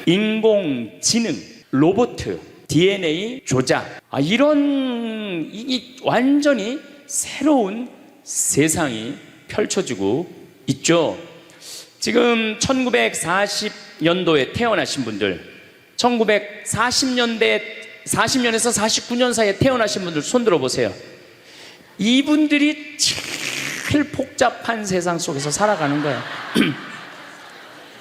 인공지능, 로봇, DNA 조작, 이런 완전히 새로운 세상이 펼쳐지고 있죠. 지금 1940년도에 태어나신 분들, 1940년에서 49년 사이에 태어나신 분들 손 들어보세요. 이분들이 제일 복잡한 세상 속에서 살아가는 거예요.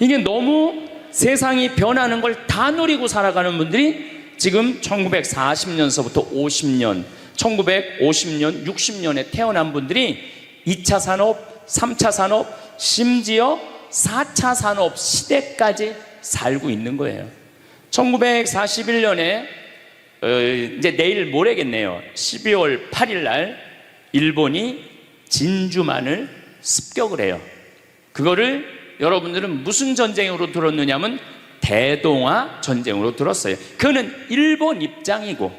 이게 너무 세상이 변하는 걸 다 노리고 살아가는 분들이 지금 1940년서부터 50년, 1950년, 60년에 태어난 분들이 2차 산업, 3차 산업, 심지어 4차 산업 시대까지 살고 있는 거예요. 1941년에 이제 내일 모레겠네요. 12월 8일 날 일본이 진주만을 습격을 해요. 그거를 여러분들은 무슨 전쟁으로 들었느냐면 대동아 전쟁으로 들었어요. 그거는 일본 입장이고,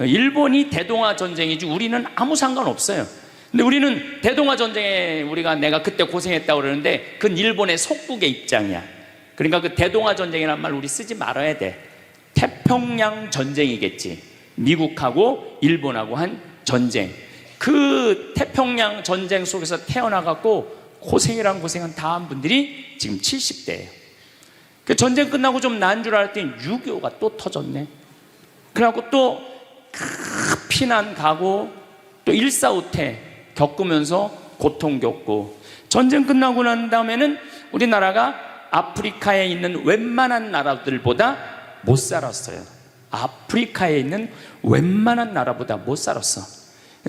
일본이 대동아 전쟁이지 우리는 아무 상관없어요. 근데 우리는 대동아 전쟁에 내가 그때 고생했다고 그러는데 그건 일본의 속국의 입장이야. 그러니까 그 대동아 전쟁이라는 말 우리 쓰지 말아야 돼. 태평양 전쟁이겠지. 미국하고 일본하고 한 전쟁. 그 태평양 전쟁 속에서 태어나갖고 고생이란 고생은 다 한 분들이 지금 70대예요. 그 전쟁 끝나고 좀 나은 줄 알았더니 6.25가 또 터졌네. 그래갖고 또 피난 가고 또 일사후퇴 겪으면서 고통 겪고, 전쟁 끝나고 난 다음에는 우리나라가 아프리카에 있는 웬만한 나라들보다 못 살았어요. 아프리카에 있는 웬만한 나라보다 못 살았어.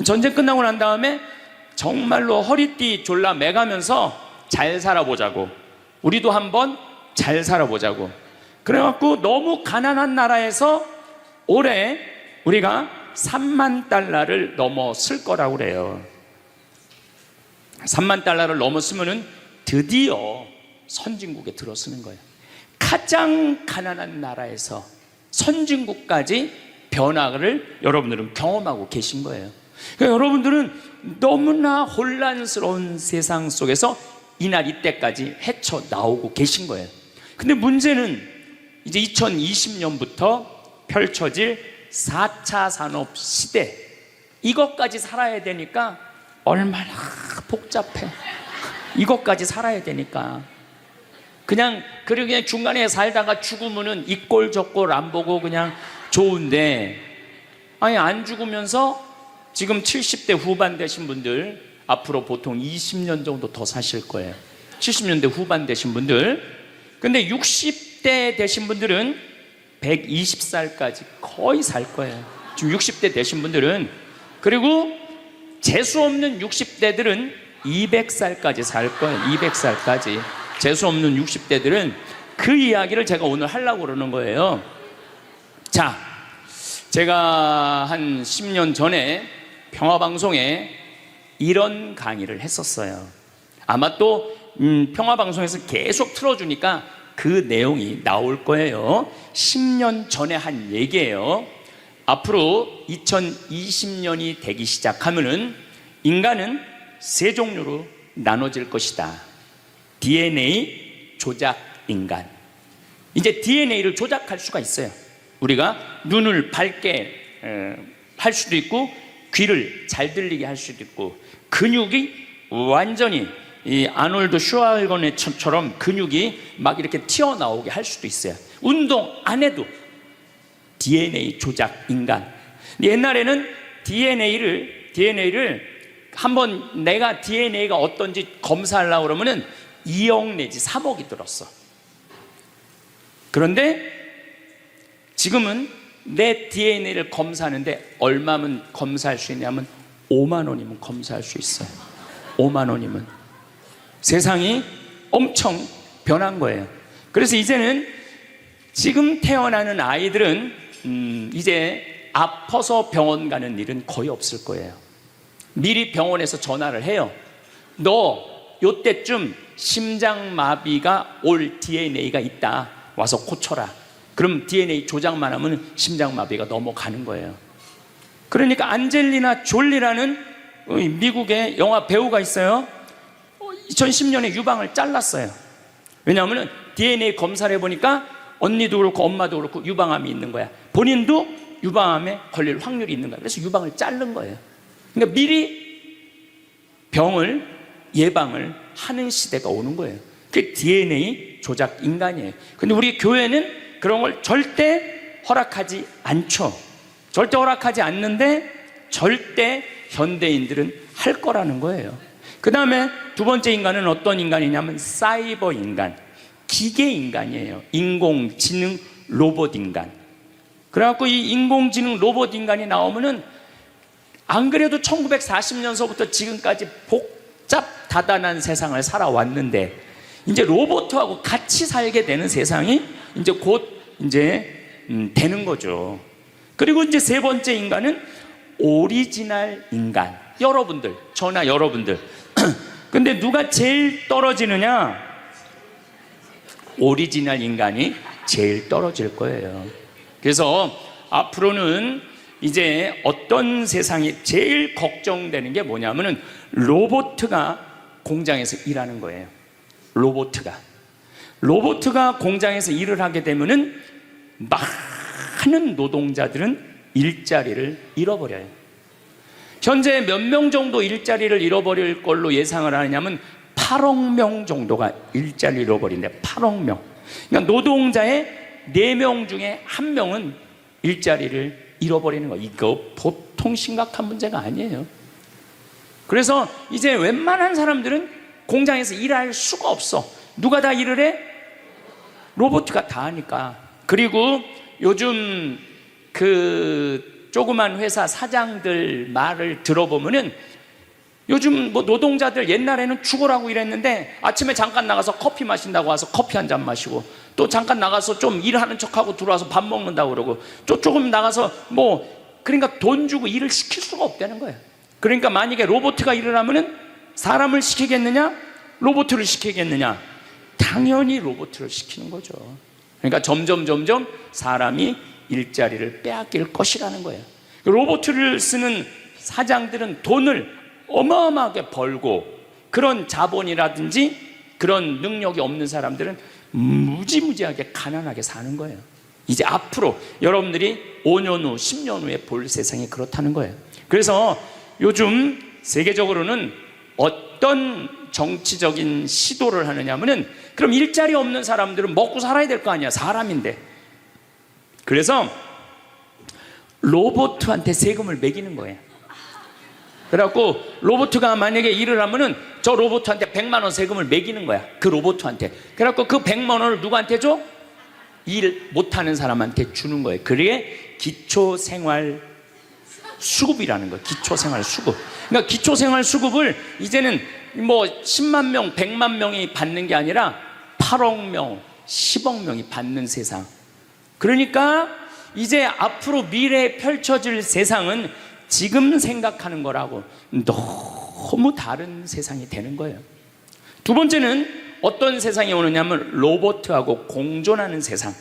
전쟁 끝나고 난 다음에 정말로 허리띠 졸라 매가면서 잘 살아보자고, 우리도 한번 잘 살아보자고. 그래갖고 너무 가난한 나라에서 올해 우리가 3만 달러를 넘었을 거라고 그래요. 3만 달러를 넘었으면은 드디어 선진국에 들어서는 거예요. 가장 가난한 나라에서 선진국까지 변화를 여러분들은 경험하고 계신 거예요. 그러니까 여러분들은 너무나 혼란스러운 세상 속에서 이날 이때까지 헤쳐나오고 계신 거예요. 근데 문제는 이제 2020년부터 펼쳐질 4차 산업 시대, 이것까지 살아야 되니까 얼마나 복잡해. 이것까지 살아야 되니까 그냥 중간에 살다가 죽으면은 이 꼴 저 꼴 안 보고 그냥 좋은데, 안 죽으면서 지금 70대 후반 되신 분들 앞으로 보통 20년 정도 더 사실 거예요. 70년대 후반 되신 분들. 근데 60대 되신 분들은 120살까지 거의 살 거예요. 지금 60대 되신 분들은. 그리고 재수없는 60대들은 200살까지 살 거예요. 200살까지. 재수없는 60대들은. 그 이야기를 제가 오늘 하려고 그러는 거예요. 자, 제가 한 10년 전에 평화방송에 이런 강의를 했었어요. 아마 또 평화방송에서 계속 틀어주니까 그 내용이 나올 거예요. 10년 전에 한 얘기예요. 앞으로 2020년이 되기 시작하면은 인간은 세 종류로 나눠질 것이다. DNA 조작 인간. 이제 DNA를 조작할 수가 있어요. 우리가 눈을 밝게 할 수도 있고, 귀를 잘 들리게 할 수도 있고, 근육이 완전히 이 아놀드 슈왈거네처럼 근육이 막 이렇게 튀어나오게 할 수도 있어요. 운동 안 해도 DNA 조작 인간. 옛날에는 DNA를 한번 내가 DNA가 어떤지 검사하려고 그러면은 2억 내지 3억이 들었어. 그런데 지금은 내 DNA를 검사하는데 얼마면 검사할 수 있냐면 5만 원이면 검사할 수 있어요. 5만 원이면. 세상이 엄청 변한 거예요. 그래서 이제는 지금 태어나는 아이들은 이제 아파서 병원 가는 일은 거의 없을 거예요. 미리 병원에서 전화를 해요. 너 요때쯤 심장마비가 올 DNA가 있다. 와서 고쳐라. 그럼 DNA 조작만 하면 심장마비가 넘어가는 거예요. 그러니까 안젤리나 졸리라는 미국의 영화 배우가 있어요. 2010년에 유방을 잘랐어요. 왜냐하면 DNA 검사를 해보니까 언니도 그렇고 엄마도 그렇고 유방암이 있는 거야. 본인도 유방암에 걸릴 확률이 있는 거야. 그래서 유방을 자른 거예요. 그러니까 미리 병을 예방을 하는 시대가 오는 거예요. 그게 DNA 조작 인간이에요. 근데 우리 교회는 그런 걸 절대 허락하지 않죠. 절대 허락하지 않는데 절대 현대인들은 할 거라는 거예요. 그 다음에 두 번째 인간은 어떤 인간이냐면 사이버 인간, 기계 인간이에요. 인공지능 로봇 인간. 그래갖고 이 인공지능 로봇 인간이 나오면은 안 그래도 1940년서부터 지금까지 복잡 다단한 세상을 살아왔는데 이제 로봇하고 같이 살게 되는 세상이 이제 곧 되는 거죠. 그리고 이제 세 번째 인간은 오리지널 인간. 여러분들, 저나 여러분들. 근데 누가 제일 떨어지느냐? 오리지널 인간이 제일 떨어질 거예요. 그래서 앞으로는 이제 어떤 세상이 제일 걱정되는 게 뭐냐면은 로봇가 공장에서 일하는 거예요. 로봇가 공장에서 일을 하게 되면은 많은 노동자들은 일자리를 잃어버려요. 현재 몇 명 정도 일자리를 잃어버릴 걸로 예상을 하냐면 8억 명 정도가 일자리를 잃어버린대. 8억 명. 그러니까 노동자의 4명 중에 1명은 일자리를 잃어버리는 거. 이거 보통 심각한 문제가 아니에요. 그래서 이제 웬만한 사람들은 공장에서 일할 수가 없어. 누가 다 일을 해? 로봇가 다 하니까. 그리고 요즘 그 조그만 회사 사장들 말을 들어보면은 요즘 뭐 노동자들 옛날에는 죽으라고 일했는데 아침에 잠깐 나가서 커피 마신다고 와서 커피 한 잔 마시고 또 잠깐 나가서 좀 일하는 척하고 들어와서 밥 먹는다고 그러고 또 조금 나가서 뭐 그러니까 돈 주고 일을 시킬 수가 없다는 거예요. 그러니까 만약에 로봇가 일을 하면은 사람을 시키겠느냐? 로봇을 시키겠느냐? 당연히 로봇을 시키는 거죠. 그러니까 점점 사람이 일자리를 빼앗길 것이라는 거예요. 로봇을 쓰는 사장들은 돈을 어마어마하게 벌고 그런 자본이라든지 그런 능력이 없는 사람들은 무지무지하게 가난하게 사는 거예요. 이제 앞으로 여러분들이 5년 후, 10년 후에 볼 세상이 그렇다는 거예요. 그래서 요즘 세계적으로는 어떤 정치적인 시도를 하느냐면은 그럼 일자리 없는 사람들은 먹고 살아야 될 거 아니야. 사람인데. 그래서 로봇한테 세금을 매기는 거예요. 그래갖고 로봇가 만약에 일을 하면은 저 로봇한테 100만 원 세금을 매기는 거야. 그 로봇한테. 그래갖고 그 100만 원을 누구한테 줘? 일 못하는 사람한테 주는 거예요. 그게 기초생활 수급이라는 거예요. 기초생활 수급. 그러니까 기초생활 수급을 이제는 뭐 10만 명, 100만 명이 받는 게 아니라 8억 명, 10억 명이 받는 세상. 그러니까 이제 앞으로 미래에 펼쳐질 세상은 지금 생각하는 거라고 너무 다른 세상이 되는 거예요. 두 번째는 어떤 세상이 오느냐면 로봇하고 공존하는 세상.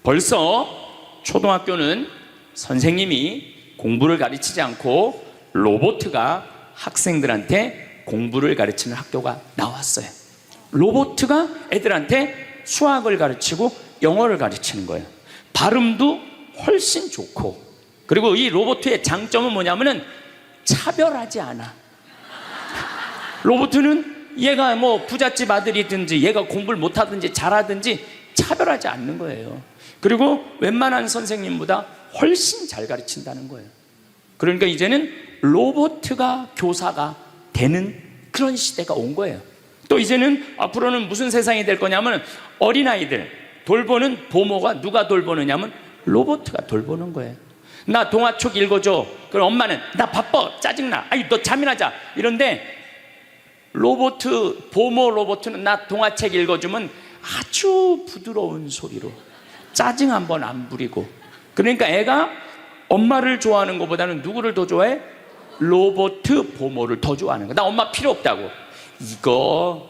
벌써 초등학교는 선생님이 공부를 가르치지 않고 로봇가 학생들한테 공부를 가르치는 학교가 나왔어요. 로봇가 애들한테 수학을 가르치고 영어를 가르치는 거예요. 발음도 훨씬 좋고. 그리고 이 로봇의 장점은 뭐냐면은 차별하지 않아. 로봇은 얘가 뭐 부잣집 아들이든지 얘가 공부를 못하든지 잘하든지 차별하지 않는 거예요. 그리고 웬만한 선생님보다 훨씬 잘 가르친다는 거예요. 그러니까 이제는 로봇가 교사가 되는 그런 시대가 온 거예요. 또 이제는 앞으로는 무슨 세상이 될 거냐면 어린아이들 돌보는 보모가 누가 돌보느냐면 로봇가 돌보는 거예요. 나 동화책 읽어줘. 그럼 엄마는 나 바빠 짜증나. 아이 너 잠이나 자. 이런데 보모 로봇은 나 동화책 읽어주면 아주 부드러운 소리로 짜증 한번 안 부리고. 그러니까 애가 엄마를 좋아하는 것보다는 누구를 더 좋아해? 로봇 보모를 더 좋아하는 거야. 나 엄마 필요 없다고. 이거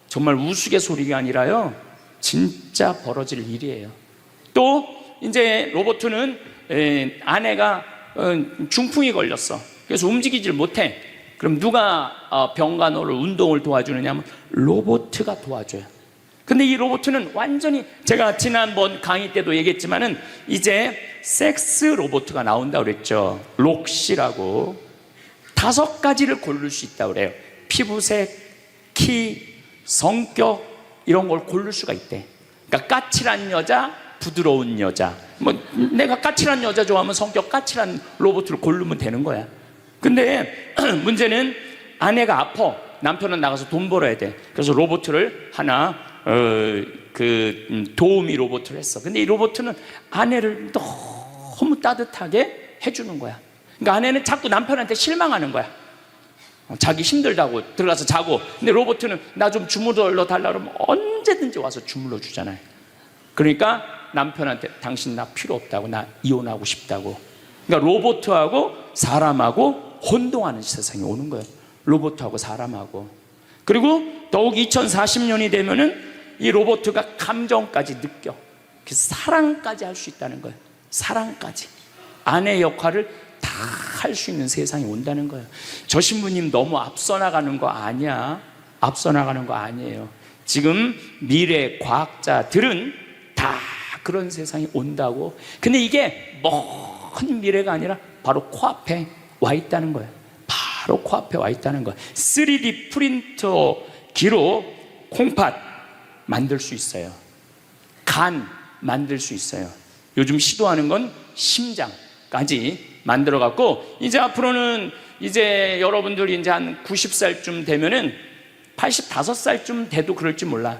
정말 우스갯소리가 아니라요 진짜 벌어질 일이에요. 또 이제 로봇은 아내가 중풍이 걸렸어. 그래서 움직이질 못해. 그럼 누가 병간호를 운동을 도와주느냐 하면 로봇가 도와줘요. 근데 이 로봇은 완전히, 제가 지난번 강의 때도 얘기했지만은 이제 섹스 로봇가 나온다고 그랬죠. 록시라고. 5가지를 고를 수 있다고 그래요. 피부색, 키, 성격, 이런 걸 고를 수가 있대. 그러니까 까칠한 여자, 부드러운 여자. 뭐 내가 까칠한 여자 좋아하면 성격 까칠한 로봇을 고르면 되는 거야. 근데 문제는 아내가 아파. 남편은 나가서 돈 벌어야 돼. 그래서 로봇을 하나 도우미 로봇을 했어. 근데 이 로봇은 아내를 너무 따뜻하게 해주는 거야. 그러니까 아내는 자꾸 남편한테 실망하는 거야. 자기 힘들다고 들어가서 자고. 근데 로봇은 나 좀 주물러 달라 그러면 언제든지 와서 주물러 주잖아요. 그러니까 남편한테 당신 나 필요 없다고, 나 이혼하고 싶다고. 그러니까 로봇하고 사람하고 혼동하는 세상이 오는 거예요. 로봇하고 사람하고. 그리고 더욱 2040년이 되면은 이 로봇가 감정까지 느껴. 사랑까지 할 수 있다는 거예요. 사랑까지. 아내 역할을 다 할 수 있는 세상이 온다는 거예요. 저 신부님 너무 앞서 나가는 거 아니야? 앞서 나가는 거 아니에요. 지금 미래 과학자들은 다 그런 세상이 온다고. 근데 이게 먼 미래가 아니라 바로 코앞에 와 있다는 거예요. 바로 코앞에 와 있다는 거예요. 3D 프린터기로 콩팥 만들 수 있어요. 간 만들 수 있어요. 요즘 시도하는 건 심장까지 만들어 갖고, 이제 앞으로는 이제 여러분들이 이제 한 90살쯤 되면은 85살쯤 돼도 그럴지 몰라.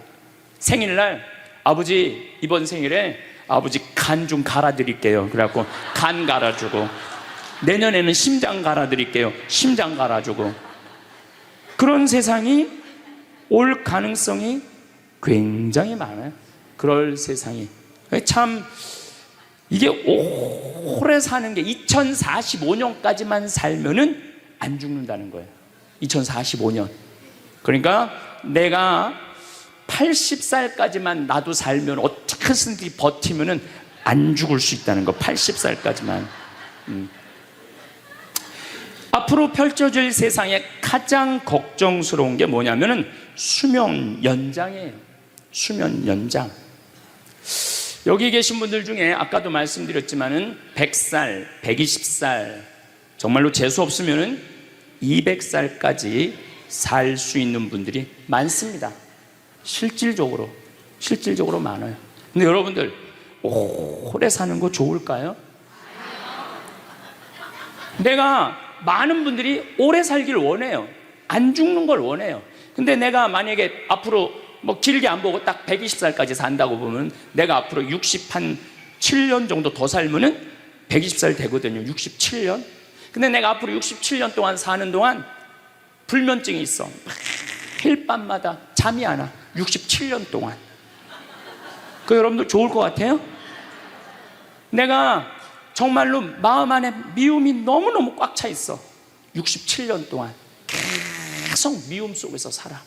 생일날 아버지 이번 생일에 아버지 간 좀 갈아드릴게요. 그래갖고 간 갈아주고, 내년에는 심장 갈아드릴게요. 심장 갈아주고. 그런 세상이 올 가능성이 굉장히 많아요. 그럴 세상이. 참 이게 오래 사는 게 2045년까지만 살면은 안 죽는다는 거예요. 2045년. 그러니까 내가 80살까지만 나도 살면 어떻게든지 버티면은 안 죽을 수 있다는 거. 80살까지만. 앞으로 펼쳐질 세상에 가장 걱정스러운 게 뭐냐면은 수명 연장이에요. 수명 연장. 여기 계신 분들 중에 아까도 말씀드렸지만은 100살, 120살, 정말로 재수 없으면은 200살까지 살 수 있는 분들이 많습니다. 실질적으로 많아요. 근데 여러분들 오래 사는 거 좋을까요? 내가 많은 분들이 오래 살기를 원해요. 안 죽는 걸 원해요. 근데 내가 만약에 앞으로 뭐 길게 안 보고 딱 120살까지 산다고 보면 내가 앞으로 67년 정도 더 살면은 120살 되거든요. 67년. 근데 내가 앞으로 67년 동안 사는 동안 불면증이 있어. 매일 밤마다 잠이 안 와. 67년 동안. 그 여러분들 좋을 것 같아요? 내가 정말로 마음 안에 미움이 너무너무 꽉 차 있어. 67년 동안 계속 미움 속에서 살아.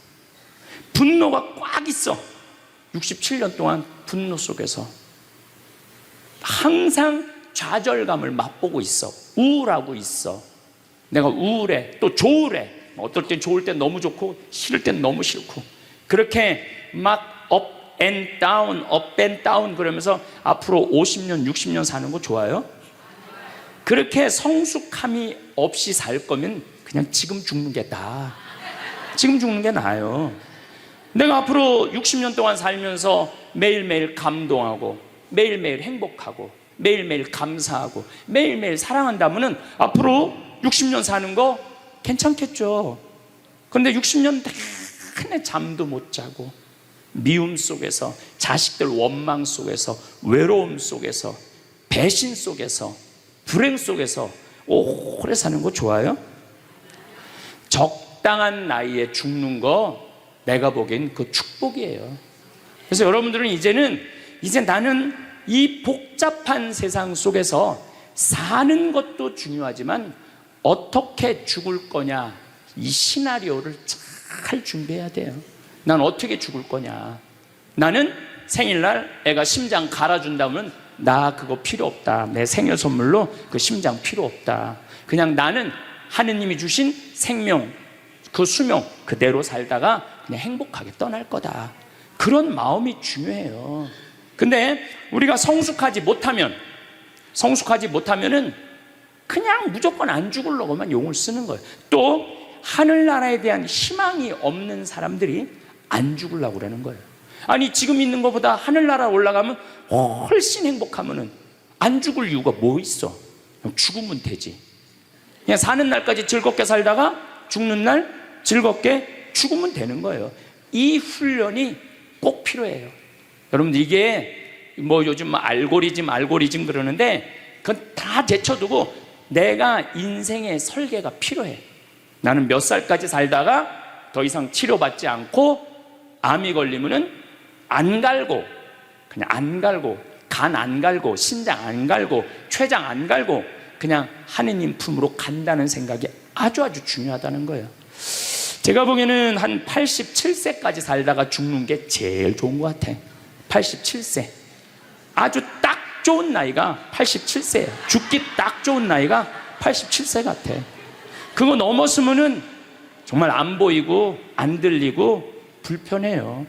분노가 꽉 있어. 67년 동안 분노 속에서 항상 좌절감을 맛보고 있어. 우울하고 있어. 내가 우울해. 또 조울해. 어떨 땐 좋을 땐 너무 좋고 싫을 땐 너무 싫고, 그렇게 막 up and down, up and down 그러면서 앞으로 50년, 60년 사는 거 좋아요? 그렇게 성숙함이 없이 살 거면 그냥 지금 죽는 게 나아. 지금 죽는 게 나아요. 내가 앞으로 60년 동안 살면서 매일매일 감동하고 매일매일 행복하고 매일매일 감사하고 매일매일 사랑한다면은 앞으로 60년 사는 거 괜찮겠죠. 그런데 60년 내내 잠도 못 자고 미움 속에서, 자식들 원망 속에서, 외로움 속에서, 배신 속에서, 불행 속에서 오래 사는 거 좋아요? 적당한 나이에 죽는 거 내가 보기엔 그 축복이에요. 그래서 여러분들은 이제 나는 이 복잡한 세상 속에서 사는 것도 중요하지만 어떻게 죽을 거냐, 이 시나리오를 잘 준비해야 돼요. 난 어떻게 죽을 거냐. 나는 생일날 애가 심장 갈아준다면 나 그거 필요 없다. 내 생일 선물로 그 심장 필요 없다. 그냥 나는 하느님이 주신 생명, 그 수명 그대로 살다가 그냥 행복하게 떠날 거다. 그런 마음이 중요해요. 근데 우리가 성숙하지 못하면은 그냥 무조건 안 죽으려고만 용을 쓰는 거예요. 또 하늘나라에 대한 희망이 없는 사람들이 안 죽으려고 그러는 거예요. 아니, 지금 있는 것보다 하늘나라 올라가면 훨씬 행복하면은 안 죽을 이유가 뭐 있어? 그냥 죽으면 되지. 그냥 사는 날까지 즐겁게 살다가 죽는 날 즐겁게 죽으면 되는 거예요. 이 훈련이 꼭 필요해요. 여러분들, 이게 뭐 요즘 알고리즘 그러는데 그건 다 제쳐두고 내가 인생의 설계가 필요해. 나는 몇 살까지 살다가 더 이상 치료받지 않고 암이 걸리면은 안 갈고, 그냥 안 갈고, 간 안 갈고, 신장 안 갈고, 췌장 안 갈고 그냥 하느님 품으로 간다는 생각이 아주 중요하다는 거예요. 제가 보기에는 한 87세까지 살다가 죽는 게 제일 좋은 것 같아. 87세. 아주 딱 좋은 나이가 87세예요. 죽기 딱 좋은 나이가 87세 같아. 그거 넘었으면은 정말 안 보이고 안 들리고 불편해요.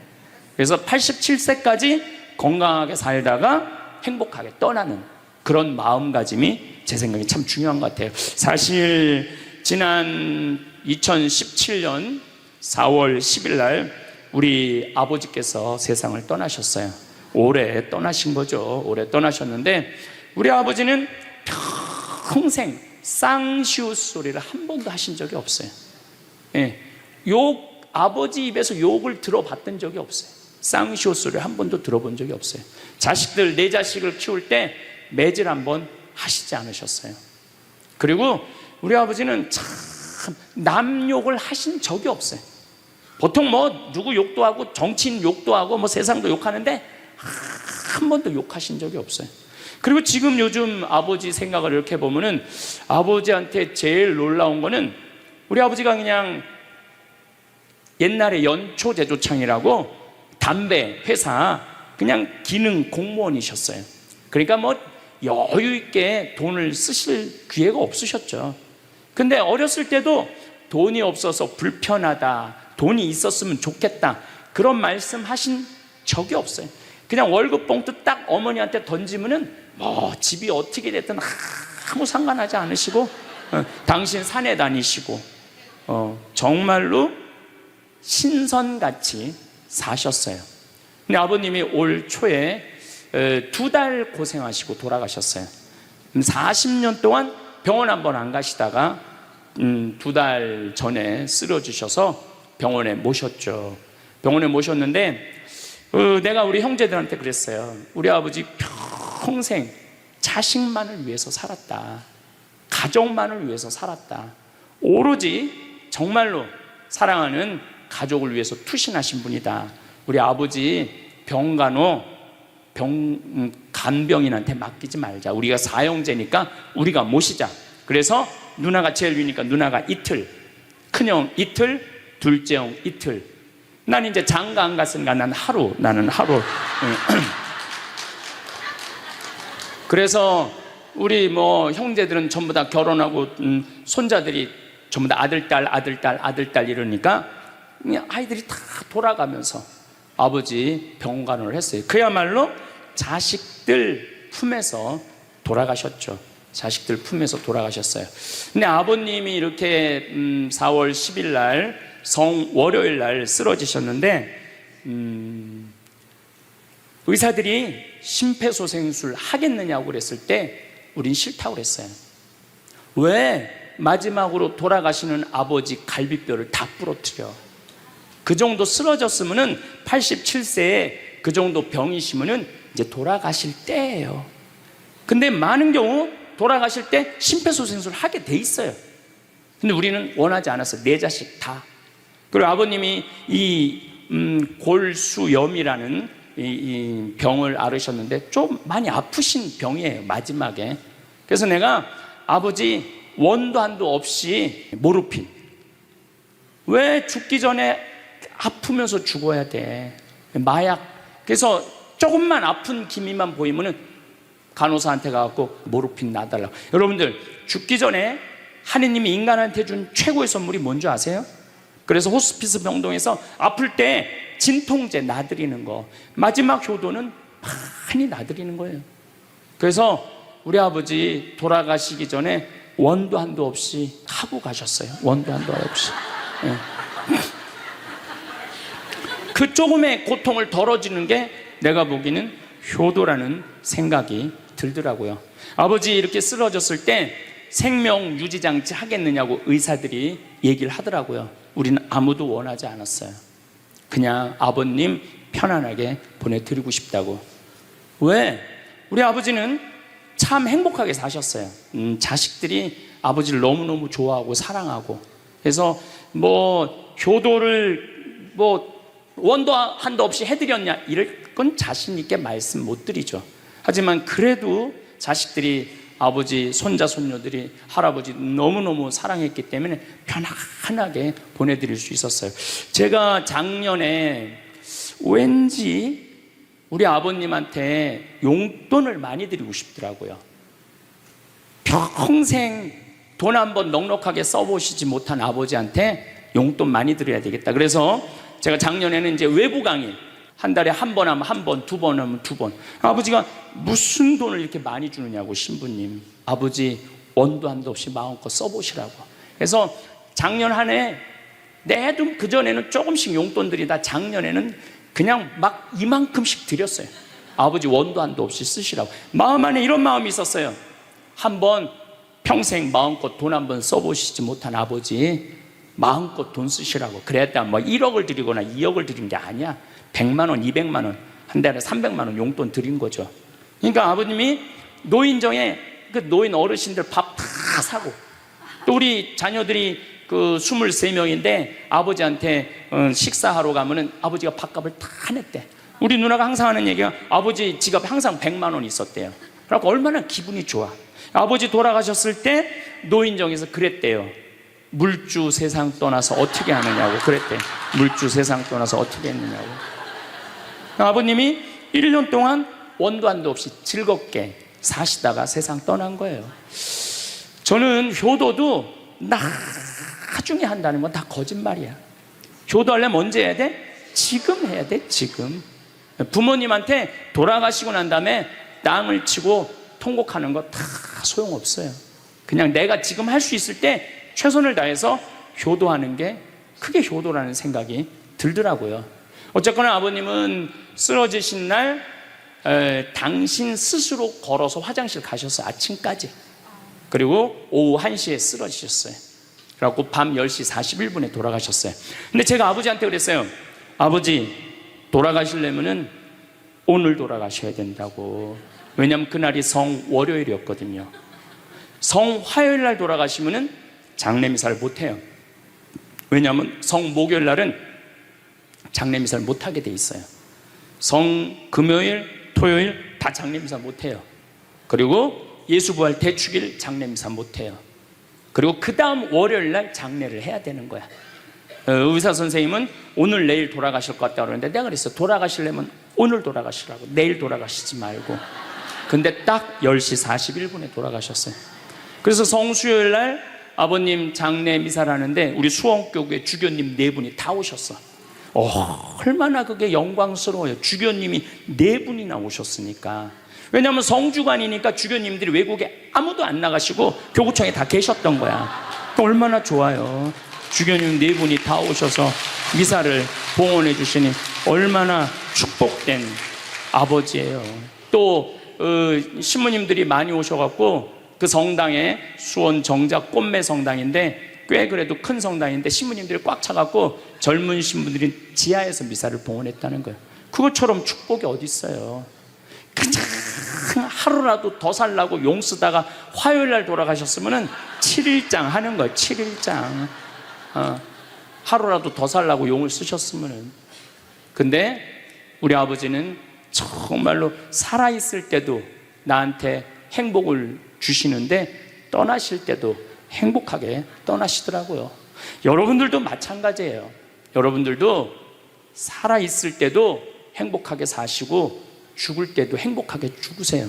그래서 87세까지 건강하게 살다가 행복하게 떠나는 그런 마음가짐이 제 생각에 참 중요한 것 같아요. 사실 지난 2017년 4월 10일 날 우리 아버지께서 세상을 떠나셨어요. 올해 떠나신 거죠. 올해 떠나셨는데 우리 아버지는 평생 쌍시옷 소리를 한 번도 하신 적이 없어요. 아버지 입에서 욕을 들어봤던 적이 없어요. 쌍시옷 소리를 한 번도 들어본 적이 없어요. 내 자식을 키울 때 매질 한 번 하시지 않으셨어요. 그리고 우리 아버지는 참 남 욕을 하신 적이 없어요. 보통 뭐 누구 욕도 하고 정치인 욕도 하고 뭐 세상도 욕하는데 한 번도 욕하신 적이 없어요. 그리고 지금 요즘 아버지 생각을 이렇게 보면은 아버지한테 제일 놀라운 거는 우리 아버지가 그냥 옛날에 연초제조창이라고 담배 회사 그냥 기능 공무원이셨어요. 그러니까 뭐 여유 있게 돈을 쓰실 기회가 없으셨죠. 근데 어렸을 때도 돈이 없어서 불편하다, 돈이 있었으면 좋겠다, 그런 말씀 하신 적이 없어요. 그냥 월급 봉투 딱 어머니한테 던지면은 뭐 집이 어떻게 됐든 아무 상관하지 않으시고 당신 산에 다니시고 정말로 신선같이 사셨어요. 근데 아버님이 올 초에 2달 고생하시고 돌아가셨어요. 40년 동안 병원 한 번 안 가시다가 2달 전에 쓰러지셔서 병원에 모셨죠. 병원에 모셨는데 내가 우리 형제들한테 그랬어요. 우리 아버지 평생 자식만을 위해서 살았다. 가족만을 위해서 살았다. 오로지 정말로 사랑하는 가족을 위해서 투신하신 분이다. 우리 아버지 간병인한테 맡기지 말자. 우리가 사형제니까 우리가 모시자. 그래서 누나가 제일 위니까 누나가 이틀, 큰형 이틀, 둘째형 이틀. 난 이제 장가 안 갔으니까 나는 하루. 그래서 우리 뭐 형제들은 전부 다 결혼하고 손자들이 전부 다 아들, 딸 이러니까 그냥 아이들이 다 돌아가면서 아버지 병간호를 했어요. 그야말로 자식들 품에서 돌아가셨죠. 자식들 품에서 돌아가셨어요. 근데 아버님이 이렇게 4월 10일 날 월요일 날 쓰러지셨는데 의사들이 심폐소생술 하겠느냐고 그랬을 때 우린 싫다고 그랬어요. 왜 마지막으로 돌아가시는 아버지 갈비뼈를 다 부러뜨려? 그 정도 쓰러졌으면은 87세에 그 정도 병이시면은 이제 돌아가실 때예요. 근데 많은 경우 돌아가실 때 심폐소생술 하게 돼 있어요. 근데 우리는 원하지 않았어요. 네 자식 다. 그리고 아버님이 이 골수염이라는 이 병을 앓으셨는데 좀 많이 아프신 병이에요, 마지막에. 그래서 내가 아버지 원도 한도 없이 모르핀, 왜 죽기 전에 아프면서 죽어야 돼? 마약. 그래서 조금만 아픈 기미만 보이면은 간호사한테 가갖고 모르핀 놔달라고. 여러분들, 죽기 전에 하느님이 인간한테 준 최고의 선물이 뭔지 아세요? 그래서 호스피스 병동에서 아플 때 진통제 나들이는 거, 마지막 효도는 많이 나들이는 거예요. 그래서 우리 아버지 돌아가시기 전에 원도 한도 없이 하고 가셨어요. 원도 한도 없이. 예. 그 조금의 고통을 덜어주는 게 내가 보기에는 효도라는 생각이 들더라고요. 아버지 이렇게 쓰러졌을 때 생명 유지 장치 하겠느냐고 의사들이 얘기를 하더라고요. 우리는 아무도 원하지 않았어요. 그냥 아버님 편안하게 보내드리고 싶다고. 왜? 우리 아버지는 참 행복하게 사셨어요. 자식들이 아버지를 너무너무 좋아하고 사랑하고. 그래서 뭐 효도를 뭐 원도 한도 없이 해드렸냐, 이럴 건 자신 있게 말씀 못 드리죠. 하지만 그래도 자식들이, 아버지, 손자, 손녀들이 할아버지 너무너무 사랑했기 때문에 편안하게 보내드릴 수 있었어요. 제가 작년에 왠지 우리 아버님한테 용돈을 많이 드리고 싶더라고요. 평생 돈 한번 넉넉하게 써보시지 못한 아버지한테 용돈 많이 드려야 되겠다. 그래서 제가 작년에는 이제 외부 강의, 한 달에 한 번 하면 한 번, 두 번 하면 두 번. 아버지가 무슨 돈을 이렇게 많이 주느냐고, 신부님. 아버지 원도 한도 없이 마음껏 써보시라고. 그래서 작년 한 해 내도 그전에는 조금씩 용돈 드리다 작년에는 그냥 막 이만큼씩 드렸어요. 아버지 원도 한도 없이 쓰시라고. 마음 안에 이런 마음이 있었어요. 한번 평생 마음껏 돈 한번 써보시지 못한 아버지 마음껏 돈 쓰시라고. 그랬다 뭐 1억을 드리거나 2억을 드린 게 아니야. 100만 원, 200만 원, 한 달에 300만 원 용돈 드린 거죠. 그러니까 아버님이 노인정에 그 노인 어르신들 밥 다 사고, 또 우리 자녀들이 그 23명인데 아버지한테 식사하러 가면은 아버지가 밥값을 다 냈대. 우리 누나가 항상 하는 얘기가 아버지 지갑에 항상 100만 원 있었대요. 그래서 얼마나 기분이 좋아. 아버지 돌아가셨을 때 노인정에서 그랬대요. 물주 세상 떠나서 어떻게 하느냐고 그랬대. 물주 세상 떠나서 어떻게 했느냐고. 아버님이 1년 동안 원도 한도 없이 즐겁게 사시다가 세상 떠난 거예요. 저는 효도도 나중에 한다는 건 다 거짓말이야. 효도하려면 언제 해야 돼? 지금 해야 돼, 지금. 부모님한테 돌아가시고 난 다음에 땅을 치고 통곡하는 거 다 소용없어요. 그냥 내가 지금 할 수 있을 때 최선을 다해서 효도하는 게 그게 효도라는 생각이 들더라고요. 어쨌거나 아버님은 쓰러지신 날 당신 스스로 걸어서 화장실 가셔서 아침까지, 그리고 오후 1시에 쓰러지셨어요. 그래갖고 밤 10시 41분에 돌아가셨어요. 근데 제가 아버지한테 그랬어요. 아버지 돌아가시려면은 오늘 돌아가셔야 된다고. 왜냐하면 그날이 성월요일이었거든요. 성화요일 날 돌아가시면은 장례미사를 못해요. 왜냐하면 성목요일 날은 장례미사를 못하게 돼 있어요. 성금요일, 토요일 다 장례미사 못해요. 그리고 예수부활 대축일 장례미사 못해요. 그리고 그 다음 월요일 날 장례를 해야 되는 거야. 의사 선생님은 오늘 내일 돌아가실 것 같다고 그러는데 내가 그랬어. 돌아가시려면 오늘 돌아가시라고, 내일 돌아가시지 말고. 근데 딱 10시 41분에 돌아가셨어요. 그래서 성수요일 날 아버님 장례 미사를 하는데 우리 수원교회 주교님 4분이 다 오셨어. 얼마나 그게 영광스러워요. 주교님이 4분이나 오셨으니까. 왜냐하면 성주관이니까 주교님들이 외국에 아무도 안 나가시고 교구청에 다 계셨던 거야. 얼마나 좋아요. 주교님 4분이 다 오셔서 미사를 봉헌해 주시니 얼마나 축복된 아버지예요. 또 신부님들이 많이 오셔갖고 그 성당에 수원 정작 꽃매 성당인데 꽤 그래도 큰 성당인데 신부님들이 꽉 차갖고 젊은 신부들이 지하에서 미사를 봉헌했다는 거예요. 그것처럼 축복이 어디 있어요. 그냥 하루라도 더 살라고 용 쓰다가 화요일 날 돌아가셨으면은 7일장 하는 거예요. 7일장. 하루라도 더 살라고 용을 쓰셨으면은. 근데 우리 아버지는 정말로 살아있을 때도 나한테 행복을 주시는데 떠나실 때도 행복하게 떠나시더라고요. 여러분들도 마찬가지예요. 여러분들도 살아있을 때도 행복하게 사시고 죽을 때도 행복하게 죽으세요.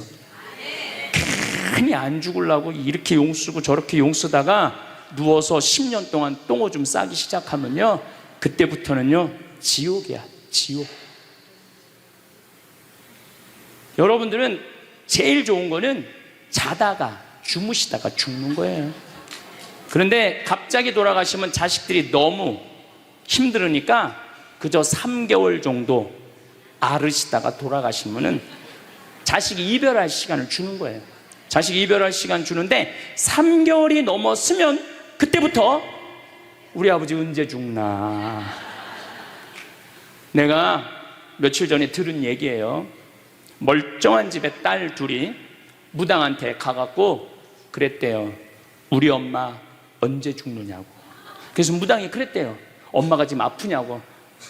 괜히 안 죽으려고 이렇게 용 쓰고 저렇게 용 쓰다가 누워서 10년 동안 똥오줌 싸기 시작하면요, 그때부터는요 지옥이야. 지옥. 여러분들은 제일 좋은 거는 자다가 주무시다가 죽는 거예요. 그런데 갑자기 돌아가시면 자식들이 너무 힘들으니까 그저 3개월 정도 앓으시다가 돌아가시면은 자식이 이별할 시간을 주는 거예요. 자식이 이별할 시간 주는데 3개월이 넘었으면 그때부터 우리 아버지 언제 죽나. 내가 며칠 전에 들은 얘기예요. 멀쩡한 집에 딸 둘이 무당한테 가갖고 그랬대요. 우리 엄마 언제 죽느냐고. 그래서 무당이 그랬대요. 엄마가 지금 아프냐고.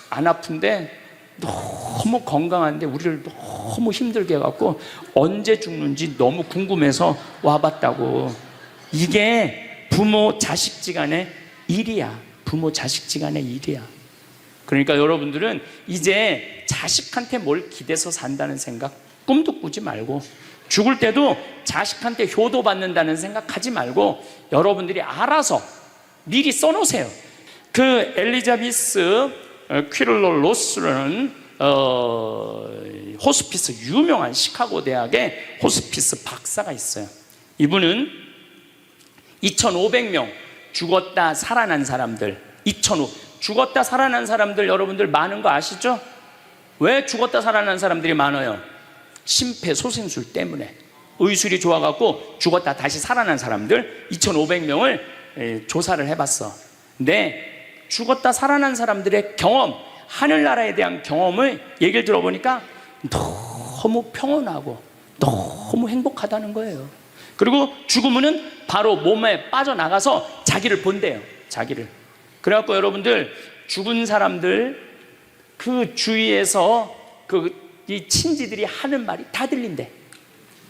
안 아픈데 너무 건강한데 우리를 너무 힘들게 해갖고 언제 죽는지 너무 궁금해서 와봤다고. 이게 부모 자식지간의 일이야. 부모 자식지간의 일이야. 그러니까 여러분들은 이제 자식한테 뭘 기대서 산다는 생각 꿈도 꾸지 말고, 죽을 때도 자식한테 효도받는다는 생각하지 말고 여러분들이 알아서 미리 써놓으세요. 그 엘리자베스 퀴를러 로스라는 호스피스, 유명한 시카고 대학의 호스피스 박사가 있어요. 이분은 2,500명 죽었다 살아난 사람들, 죽었다 살아난 사람들 여러분들 많은 거 아시죠? 왜 죽었다 살아난 사람들이 많아요? 심폐소생술 때문에. 의술이 좋아갖고 죽었다 다시 살아난 사람들 2,500명을 조사를 해봤어. 근데 죽었다 살아난 사람들의 경험, 하늘나라에 대한 경험을 얘기를 들어보니까 너무 평온하고 너무 행복하다는 거예요. 그리고 죽으면은 바로 몸에 빠져나가서 자기를 본대요. 자기를. 그래갖고 여러분들 죽은 사람들 그 주위에서 이 친지들이 하는 말이 다 들린대.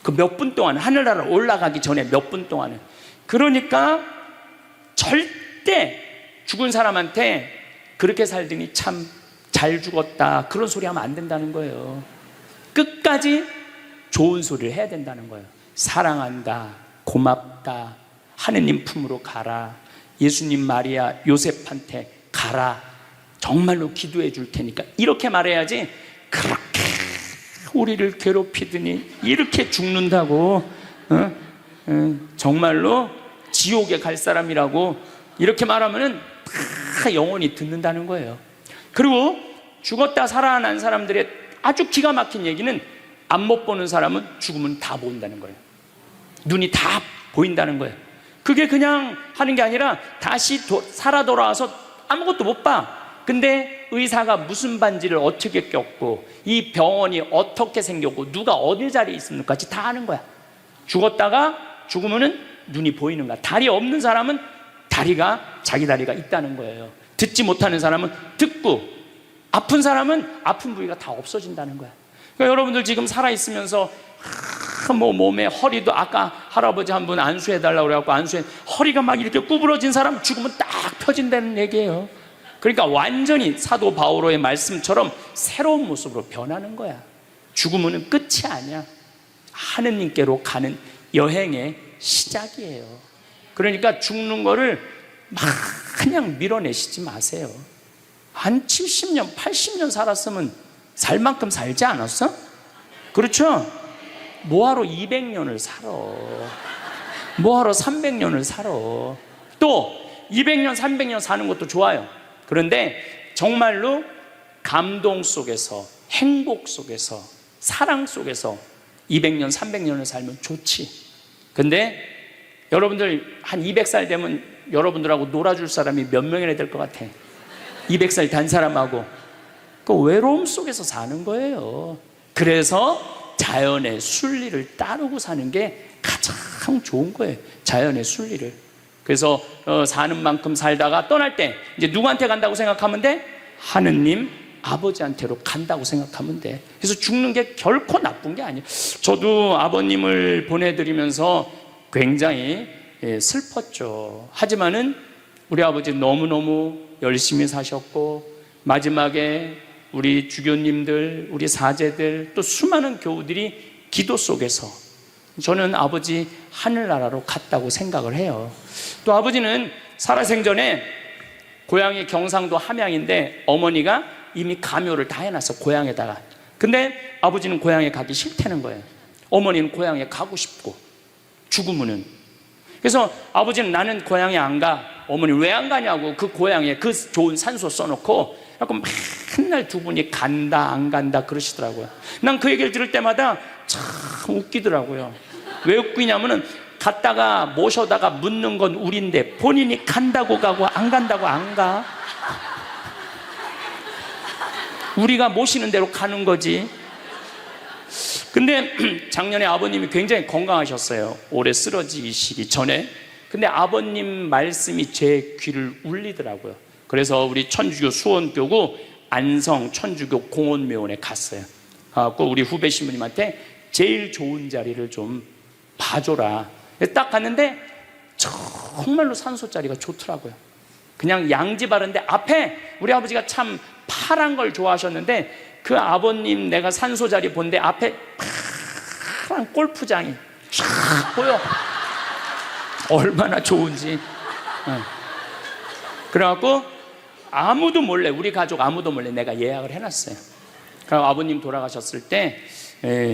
그 몇 분 동안, 하늘나라 올라가기 전에 몇 분 동안은. 그러니까 절대 죽은 사람한테 그렇게 살더니 참 잘 죽었다 그런 소리 하면 안 된다는 거예요. 끝까지 좋은 소리를 해야 된다는 거예요. 사랑한다, 고맙다, 하느님 품으로 가라, 예수님 마리아 요셉한테 가라, 정말로 기도해 줄 테니까, 이렇게 말해야지. 그렇게 우리를 괴롭히더니 이렇게 죽는다고 정말로 지옥에 갈 사람이라고 이렇게 말하면은 다 영원히 듣는다는 거예요. 그리고 죽었다 살아난 사람들의 아주 기가 막힌 얘기는 안 못 보는 사람은 죽으면 다 보인다는 거예요. 눈이 다 보인다는 거예요. 그게 그냥 하는 게 아니라 다시 살아 돌아와서 아무것도 못 봐. 근데 의사가 무슨 반지를 어떻게 꼈고 이 병원이 어떻게 생겼고 누가 어디 자리에 있습니까? 다 아는 거야. 죽었다가 죽으면은 눈이 보이는 거야. 다리 없는 사람은 자기 다리가 있다는 거예요. 듣지 못하는 사람은 듣고, 아픈 사람은 아픈 부위가 다 없어진다는 거야. 그러니까 여러분들 지금 살아있으면서 몸에 허리도, 아까 할아버지 한 분 안수해달라고 그래갖고 허리가 막 이렇게 구부러진 사람 죽으면 딱 펴진다는 얘기예요. 그러니까 완전히 사도 바오로의 말씀처럼 새로운 모습으로 변하는 거야. 죽으면 끝이 아니야. 하느님께로 가는 여행의 시작이에요. 그러니까 죽는 거를 막 그냥 밀어내시지 마세요. 한 70년, 80년 살았으면 살 만큼 살지 않았어? 그렇죠? 뭐하러 200년을 살아? 뭐하러 300년을 살아? 또 200년, 300년 사는 것도 좋아요. 그런데 정말로 감동 속에서, 행복 속에서, 사랑 속에서 200년, 300년을 살면 좋지. 근데 여러분들 한 200살 되면 여러분들하고 놀아줄 사람이 몇 명이나 될 것 같아? 200살 단 사람하고. 그 외로움 속에서 사는 거예요. 그래서 자연의 순리를 따르고 사는 게 가장 좋은 거예요. 자연의 순리를. 그래서 사는 만큼 살다가 떠날 때 이제 누구한테 간다고 생각하면 돼? 하느님 아버지한테로 간다고 생각하면 돼. 그래서 죽는 게 결코 나쁜 게 아니에요. 저도 아버님을 보내드리면서 굉장히 슬펐죠. 하지만은 우리 아버지 너무너무 열심히 사셨고, 마지막에 우리 주교님들, 우리 사제들, 또 수많은 교우들이 기도 속에서 저는 아버지 하늘나라로 갔다고 생각을 해요. 또 아버지는 살아생전에 고향이 경상도 함양인데 어머니가 이미 가묘를 다 해놨어, 고향에다가. 근데 아버지는 고향에 가기 싫다는 거예요. 어머니는 고향에 가고 싶고, 죽으면은. 그래서 아버지는 나는 고향에 안 가. 어머니 왜 안 가냐고, 그 고향에 그 좋은 산소 써놓고 그래서 맨날 두 분이 간다 안 간다 그러시더라고요. 난 그 얘기를 들을 때마다 참 웃기더라고요. 왜 웃기냐면은 갔다가 모셔다가 묻는 건 우린데 본인이 간다고 가고 안 간다고 안 가. 우리가 모시는 대로 가는 거지. 근데 작년에 아버님이 굉장히 건강하셨어요. 올해 쓰러지시기 전에. 근데 아버님 말씀이 제 귀를 울리더라고요. 그래서 우리 천주교 수원교구 안성 천주교 공원묘원에 갔어요. 가고 우리 후배 신부님한테 제일 좋은 자리를 좀 봐줘라. 딱 갔는데 정말로 산소 자리가 좋더라고요. 그냥 양지 바른데 앞에 우리 아버지가 참 파란 걸 좋아하셨는데 그 아버님 내가 산소 자리 본데 앞에 파란 골프장이 쫙 보여. 얼마나 좋은지. 그래갖고 아무도 몰래, 우리 가족 아무도 몰래 내가 예약을 해놨어요. 그리고 아버님 돌아가셨을 때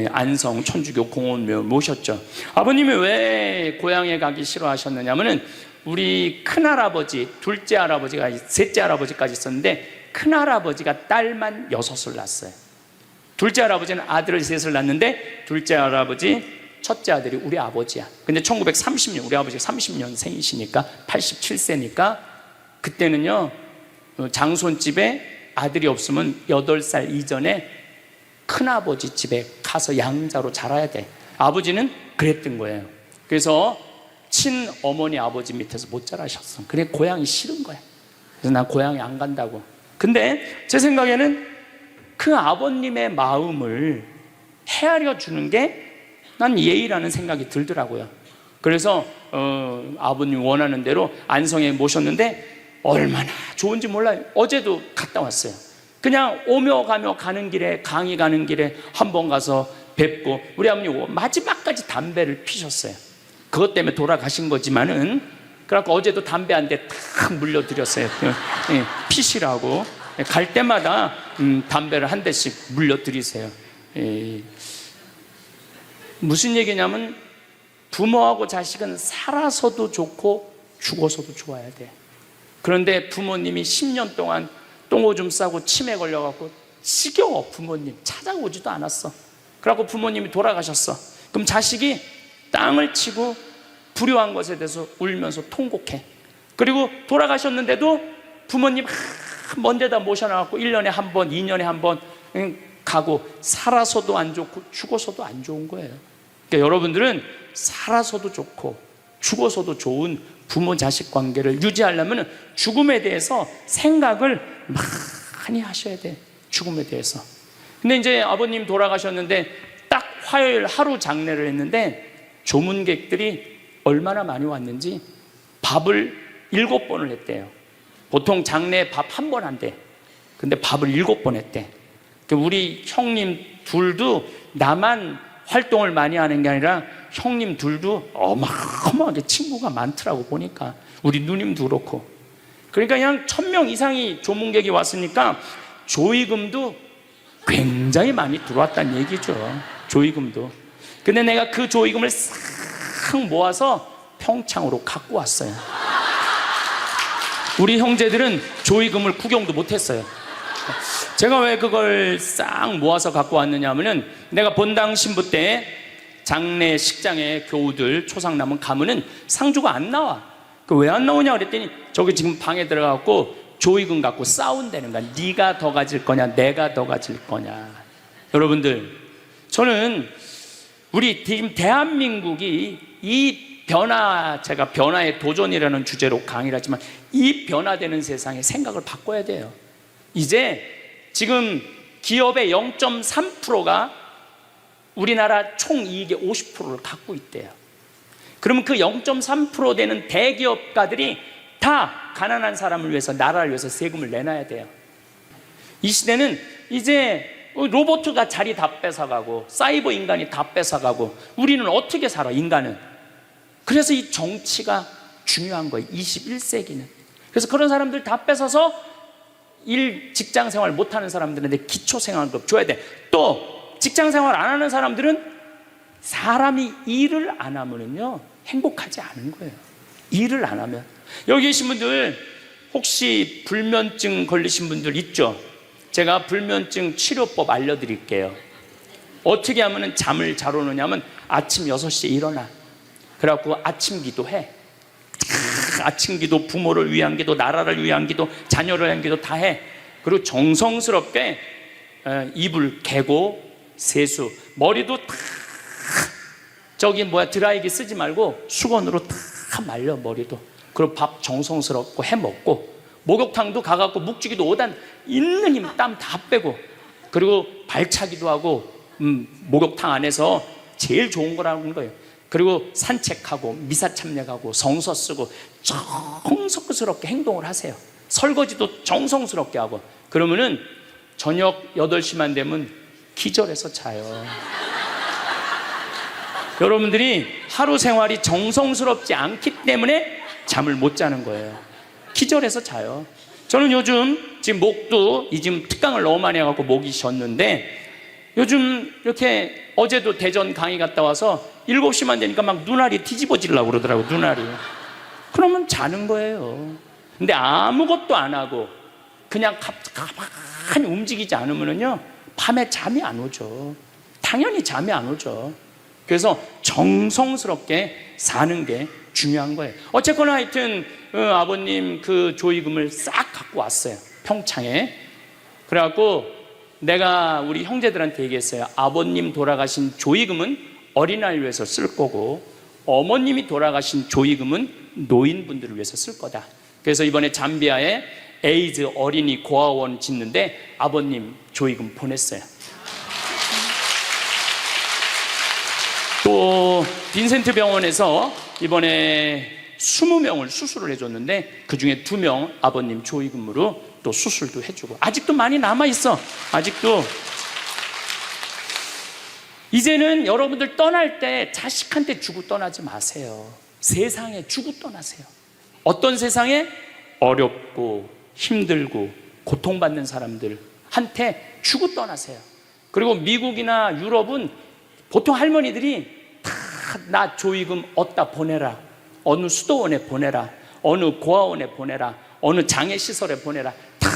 안성 천주교 공원묘 모셨죠. 아버님이 왜 고향에 가기 싫어하셨느냐면은 우리 큰할아버지, 둘째 할아버지가, 셋째 할아버지까지 있었는데 큰할아버지가 딸만 6을 낳았어요. 둘째 할아버지는 아들을 3을 낳았는데 둘째 할아버지 첫째 아들이 우리 아버지야. 근데 1930년, 우리 아버지가 30년생이시니까 87세니까 그때는요 장손집에 아들이 없으면 8살 이전에 큰아버지 집에 가서 양자로 자라야 돼. 아버지는 그랬던 거예요. 그래서 친어머니 아버지 밑에서 못 자라셨어. 그래 고향이 싫은 거야. 그래서 난 고향에 안 간다고. 근데 제 생각에는 그 아버님의 마음을 헤아려 주는 게 난 예의라는 생각이 들더라고요. 그래서 아버님 원하는 대로 안성에 모셨는데 얼마나 좋은지 몰라요. 어제도 갔다 왔어요. 그냥 오며 가며 가는 길에, 강의 가는 길에 한번 가서 뵙고, 우리 아버님 마지막까지 담배를 피셨어요. 그것 때문에 돌아가신 거지만은, 그래갖고 어제도 담배 한 대 탁 물려드렸어요. 피시라고. 갈 때마다 담배를 한 대씩 물려드리세요. 무슨 얘기냐면 부모하고 자식은 살아서도 좋고 죽어서도 좋아야 돼. 그런데 부모님이 10년 동안 똥오줌 싸고 치매 걸려갖고 지겨워. 부모님 찾아오지도 않았어. 그래갖고 부모님이 돌아가셨어. 그럼 자식이 땅을 치고 불효한 것에 대해서 울면서 통곡해. 그리고 돌아가셨는데도 부모님 먼 데다 모셔놔갖고 1년에 한 번, 2년에 한 번 가고, 살아서도 안 좋고 죽어서도 안 좋은 거예요. 그러니까 여러분들은 살아서도 좋고 죽어서도 좋은 부모 자식 관계를 유지하려면 죽음에 대해서 생각을 많이 하셔야 돼. 죽음에 대해서. 근데 이제 아버님 돌아가셨는데 딱 화요일 하루 장례를 했는데 조문객들이 얼마나 많이 왔는지 밥을 7번을 했대요. 보통 장례 밥 1번 한대. 근데 밥을 7번 했대. 우리 형님 둘도 나만 활동을 많이 하는 게 아니라 형님 둘도 어마어마하게 친구가 많더라고 보니까. 우리 누님도 그렇고. 그러니까 그냥 1000명 이상이 조문객이 왔으니까 조의금도 굉장히 많이 들어왔다는 얘기죠. 조의금도. 근데 내가 그 조의금을 싹 모아서 평창으로 갖고 왔어요. 우리 형제들은 조의금을 구경도 못했어요. 제가 왜 그걸 싹 모아서 갖고 왔느냐 하면은, 내가 본당 신부 때 장례 식장에 교우들 초상 남은 가면은 상주가 안 나와. 왜 안 나오냐 그랬더니 저기 지금 방에 들어가고 조의금 갖고 싸운다는 거야. 네가 더 가질 거냐 내가 더 가질 거냐. 여러분들, 저는 우리 지금 대한민국이 이 변화, 제가 변화의 도전이라는 주제로 강의를 하지만 이 변화되는 세상에 생각을 바꿔야 돼요. 이제 지금 기업의 0.3%가 우리나라 총이익의 50%를 갖고 있대요. 그러면 그 0.3% 되는 대기업가들이 다 가난한 사람을 위해서, 나라를 위해서 세금을 내놔야 돼요. 이 시대는 이제 로봇가 자리 다 뺏어가고 사이버 인간이 다 뺏어가고 우리는 어떻게 살아, 인간은. 그래서 이 정치가 중요한 거예요, 21세기는. 그래서 그런 사람들 다 뺏어서 직장 생활 못하는 사람들한테 기초 생활급 줘야 돼. 또 직장 생활 안 하는 사람들은 사람이 일을 안 하면은요 행복하지 않은 거예요. 일을 안 하면. 여기 계신 분들 혹시 불면증 걸리신 분들 있죠? 제가 불면증 치료법 알려드릴게요. 어떻게 하면 잠을 잘 오느냐면 아침 6시에 일어나. 그래갖고 아침 기도해. 아침 기도, 부모를 위한 기도, 나라를 위한 기도, 자녀를 위한 기도 다 해. 그리고 정성스럽게 이불 개고 세수, 머리도 다 드라이기 쓰지 말고 수건으로 다 말려 머리도. 그리고 밥 정성스럽고 해 먹고, 목욕탕도 가갖고 묵직이도 5단 있는 힘 땀 다 빼고, 그리고 발차기도 하고 목욕탕 안에서 제일 좋은 거라는 거예요. 그리고 산책하고 미사 참여하고 성서 쓰고 정성스럽게 행동을 하세요. 설거지도 정성스럽게 하고. 그러면은 저녁 8시만 되면 기절해서 자요. 여러분들이 하루 생활이 정성스럽지 않기 때문에 잠을 못 자는 거예요. 기절해서 자요. 저는 요즘 지금 목도 지금 특강을 너무 많이 해갖고 목이 쉬었는데, 요즘 이렇게 어제도 대전 강의 갔다 와서 7시만 되니까 막 눈알이 뒤집어지려고 그러더라고. 눈알이. 그러면 자는 거예요. 근데 아무것도 안 하고 그냥 가만히 움직이지 않으면요 밤에 잠이 안 오죠. 당연히 잠이 안 오죠. 그래서 정성스럽게 사는 게 중요한 거예요. 어쨌거나 하여튼 아버님 그 조의금을 싹 갖고 왔어요, 평창에. 그래갖고 내가 우리 형제들한테 얘기했어요. 아버님 돌아가신 조의금은 어린아이를 위해서 쓸 거고, 어머님이 돌아가신 조의금은 노인분들을 위해서 쓸 거다. 그래서 이번에 잠비아에 에이즈 어린이 고아원 짓는데 아버님 조의금 보냈어요. 또 빈센트 병원에서 이번에 20명을 수술을 해줬는데 그 중에 2명 아버님 조의금으로 또 수술도 해주고. 아직도 많이 남아있어. 아직도. 이제는 여러분들 떠날 때 자식한테 주고 떠나지 마세요. 세상에 주고 떠나세요. 어떤 세상에? 어렵고 힘들고 고통받는 사람들한테 주고 떠나세요. 그리고 미국이나 유럽은 보통 할머니들이 다 나 조의금 어디다 보내라, 어느 수도원에 보내라, 어느 고아원에 보내라, 어느 장애시설에 보내라, 다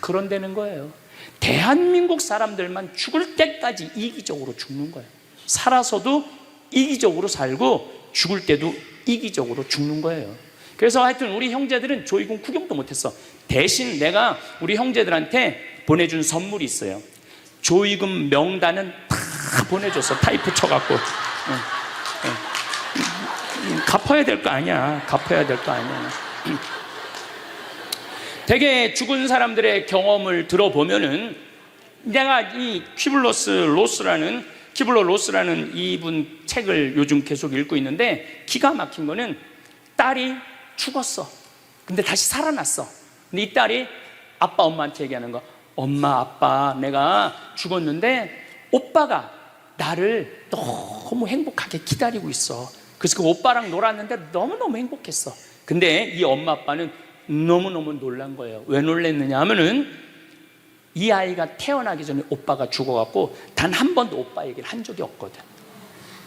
그런 데는 거예요. 대한민국 사람들만 죽을 때까지 이기적으로 죽는 거예요. 살아서도 이기적으로 살고 죽을 때도 이기적으로 죽는 거예요. 그래서 하여튼 우리 형제들은 조의금 구경도 못했어. 대신 내가 우리 형제들한테 보내준 선물이 있어요. 조의금 명단은 다 보내줬어. 타이프 쳐갖고. 갚아야 될 거 아니야. 갚아야 될 거 아니야. 되게 죽은 사람들의 경험을 들어보면은, 내가 이 키블러 로스라는 이분 책을 요즘 계속 읽고 있는데, 기가 막힌 거는 딸이 죽었어. 근데 다시 살아났어. 근데 이 딸이 아빠 엄마한테 얘기하는 거. 엄마 아빠 내가 죽었는데 오빠가 나를 너무 행복하게 기다리고 있어. 그래서 그 오빠랑 놀았는데 너무너무 행복했어. 근데 이 엄마 아빠는 너무너무 놀란 거예요. 왜 놀랐느냐 하면은 이 아이가 태어나기 전에 오빠가 죽어갖고 단 한 번도 오빠 얘기를 한 적이 없거든.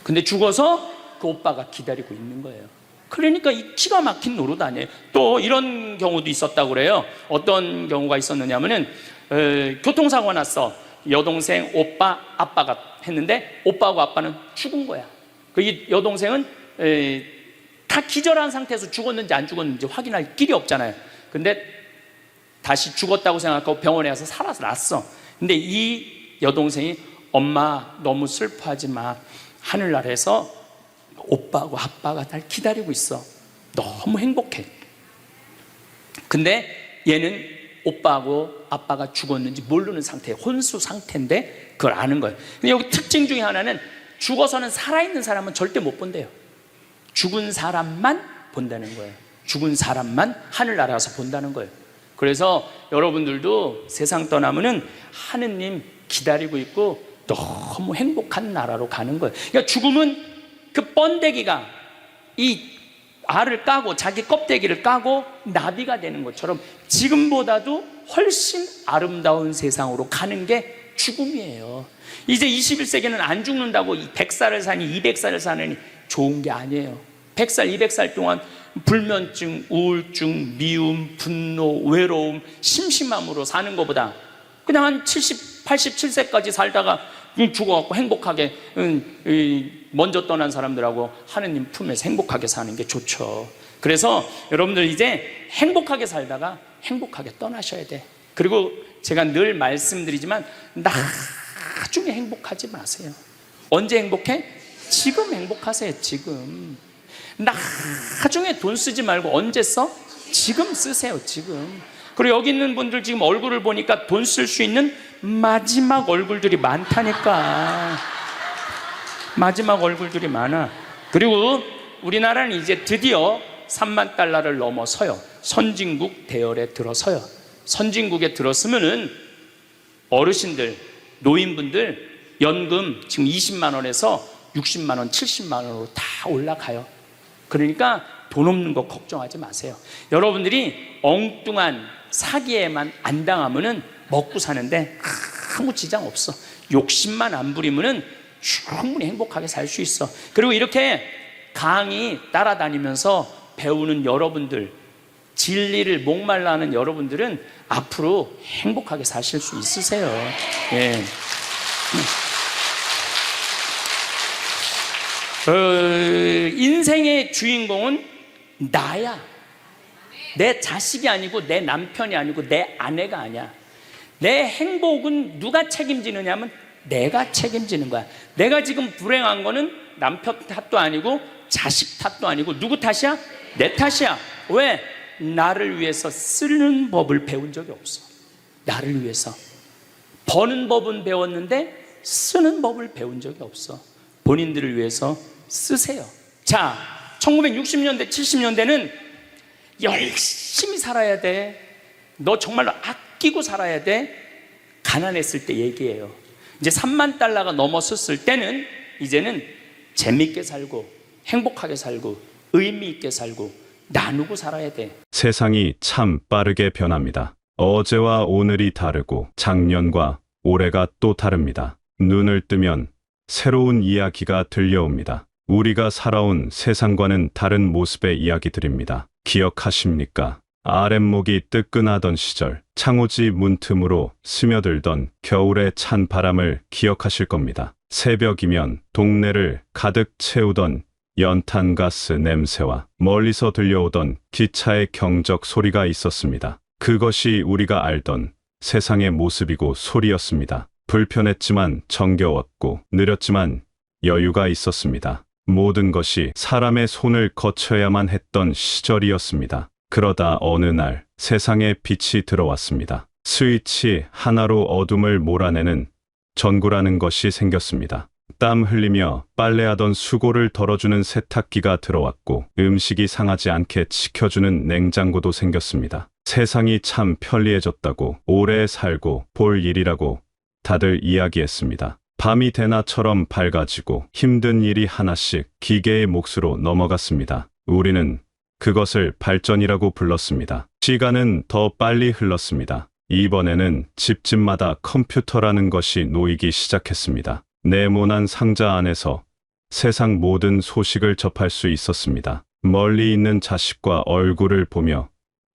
근데 죽어서 그 오빠가 기다리고 있는 거예요. 그러니까 이 기가 막힌 노릇 아니에요. 또 이런 경우도 있었다고 그래요. 어떤 경우가 있었느냐 하면은 교통사고 났어. 여동생, 오빠, 아빠가 했는데 오빠하고 아빠는 죽은 거야. 그 여동생은 다 기절한 상태에서 죽었는지 안 죽었는지 확인할 길이 없잖아요. 근데 다시 죽었다고 생각하고 병원에 가서 살아났어. 근데 이 여동생이 엄마 너무 슬퍼하지 마. 하늘나라에서 오빠하고 아빠가 날 기다리고 있어. 너무 행복해. 근데 얘는 오빠하고 아빠가 죽었는지 모르는 상태, 혼수 상태인데 그걸 아는 거예요. 근데 여기 특징 중에 하나는 죽어서는 살아있는 사람은 절대 못 본대요. 죽은 사람만 본다는 거예요. 죽은 사람만 하늘나라 가서 본다는 거예요. 그래서 여러분들도 세상 떠나면은 하느님 기다리고 있고 너무 행복한 나라로 가는 거예요. 그러니까 죽음은 그 번데기가 이 알을 까고 자기 껍데기를 까고 나비가 되는 것처럼 지금보다도 훨씬 아름다운 세상으로 가는 게 죽음이에요. 이제 21세기는 안 죽는다고 100살을 사니 200살을 사느니 좋은 게 아니에요. 100살, 200살 동안 불면증, 우울증, 미움, 분노, 외로움, 심심함으로 사는 것보다 그냥 한 70, 87세까지 살다가 죽어갖고 행복하게 먼저 떠난 사람들하고 하느님 품에서 행복하게 사는 게 좋죠. 그래서 여러분들 이제 행복하게 살다가 행복하게 떠나셔야 돼. 그리고 제가 늘 말씀드리지만 나중에 행복하지 마세요. 언제 행복해? 지금 행복하세요. 지금. 나중에 돈 쓰지 말고 언제 써? 지금 쓰세요. 지금. 그리고 여기 있는 분들 지금 얼굴을 보니까 돈 쓸 수 있는 마지막 얼굴들이 많다니까. 마지막 얼굴들이 많아. 그리고 우리나라는 이제 드디어 3만 달러를 넘어서요. 선진국 대열에 들어서요. 선진국에 들었으면은 어르신들, 노인분들 연금 지금 20만 원에서 60만 원, 70만 원으로 다 올라가요. 그러니까 돈 없는 거 걱정하지 마세요. 여러분들이 엉뚱한 사기에만 안 당하면은 먹고 사는데 아무 지장 없어. 욕심만 안 부리면은 충분히 행복하게 살 수 있어. 그리고 이렇게 강의 따라다니면서 배우는 여러분들, 진리를 목말라 하는 여러분들은 앞으로 행복하게 사실 수 있으세요. 예. 인생의 주인공은 나야. 내 자식이 아니고 내 남편이 아니고 내 아내가 아니야. 내 행복은 누가 책임지느냐 하면 내가 책임지는 거야. 내가 지금 불행한 거는 남편 탓도 아니고 자식 탓도 아니고 누구 탓이야? 내 탓이야. 왜? 나를 위해서 쓰는 법을 배운 적이 없어. 나를 위해서 버는 법은 배웠는데 쓰는 법을 배운 적이 없어. 본인들을 위해서 쓰세요. 자, 1960년대 70년대는 열심히 살아야 돼. 너 정말로 아끼고 살아야 돼. 가난했을 때 얘기예요. 이제 3만 달러가 넘었을 때는 이제는 재밌게 살고 행복하게 살고 의미 있게 살고 나누고 살아야 돼. 세상이 참 빠르게 변합니다. 어제와 오늘이 다르고 작년과 올해가 또 다릅니다. 눈을 뜨면 새로운 이야기가 들려옵니다. 우리가 살아온 세상과는 다른 모습의 이야기들입니다. 기억하십니까? 아랫목이 뜨끈하던 시절, 창호지 문틈으로 스며들던 겨울의 찬 바람을 기억하실 겁니다. 새벽이면 동네를 가득 채우던 연탄가스 냄새와 멀리서 들려오던 기차의 경적 소리가 있었습니다. 그것이 우리가 알던 세상의 모습이고 소리였습니다. 불편했지만 정겨웠고 느렸지만 여유가 있었습니다. 모든 것이 사람의 손을 거쳐야만 했던 시절이었습니다. 그러다 어느 날 세상에 빛이 들어왔습니다. 스위치 하나로 어둠을 몰아내는 전구라는 것이 생겼습니다. 땀 흘리며 빨래하던 수고를 덜어주는 세탁기가 들어왔고 음식이 상하지 않게 지켜주는 냉장고도 생겼습니다. 세상이 참 편리해졌다고 오래 살고 볼 일이라고 다들 이야기했습니다. 밤이 대낮처럼 밝아지고 힘든 일이 하나씩 기계의 몫으로 넘어갔습니다. 우리는 그것을 발전이라고 불렀습니다. 시간은 더 빨리 흘렀습니다. 이번에는 집집마다 컴퓨터라는 것이 놓이기 시작했습니다. 네모난 상자 안에서 세상 모든 소식을 접할 수 있었습니다. 멀리 있는 자식과 얼굴을 보며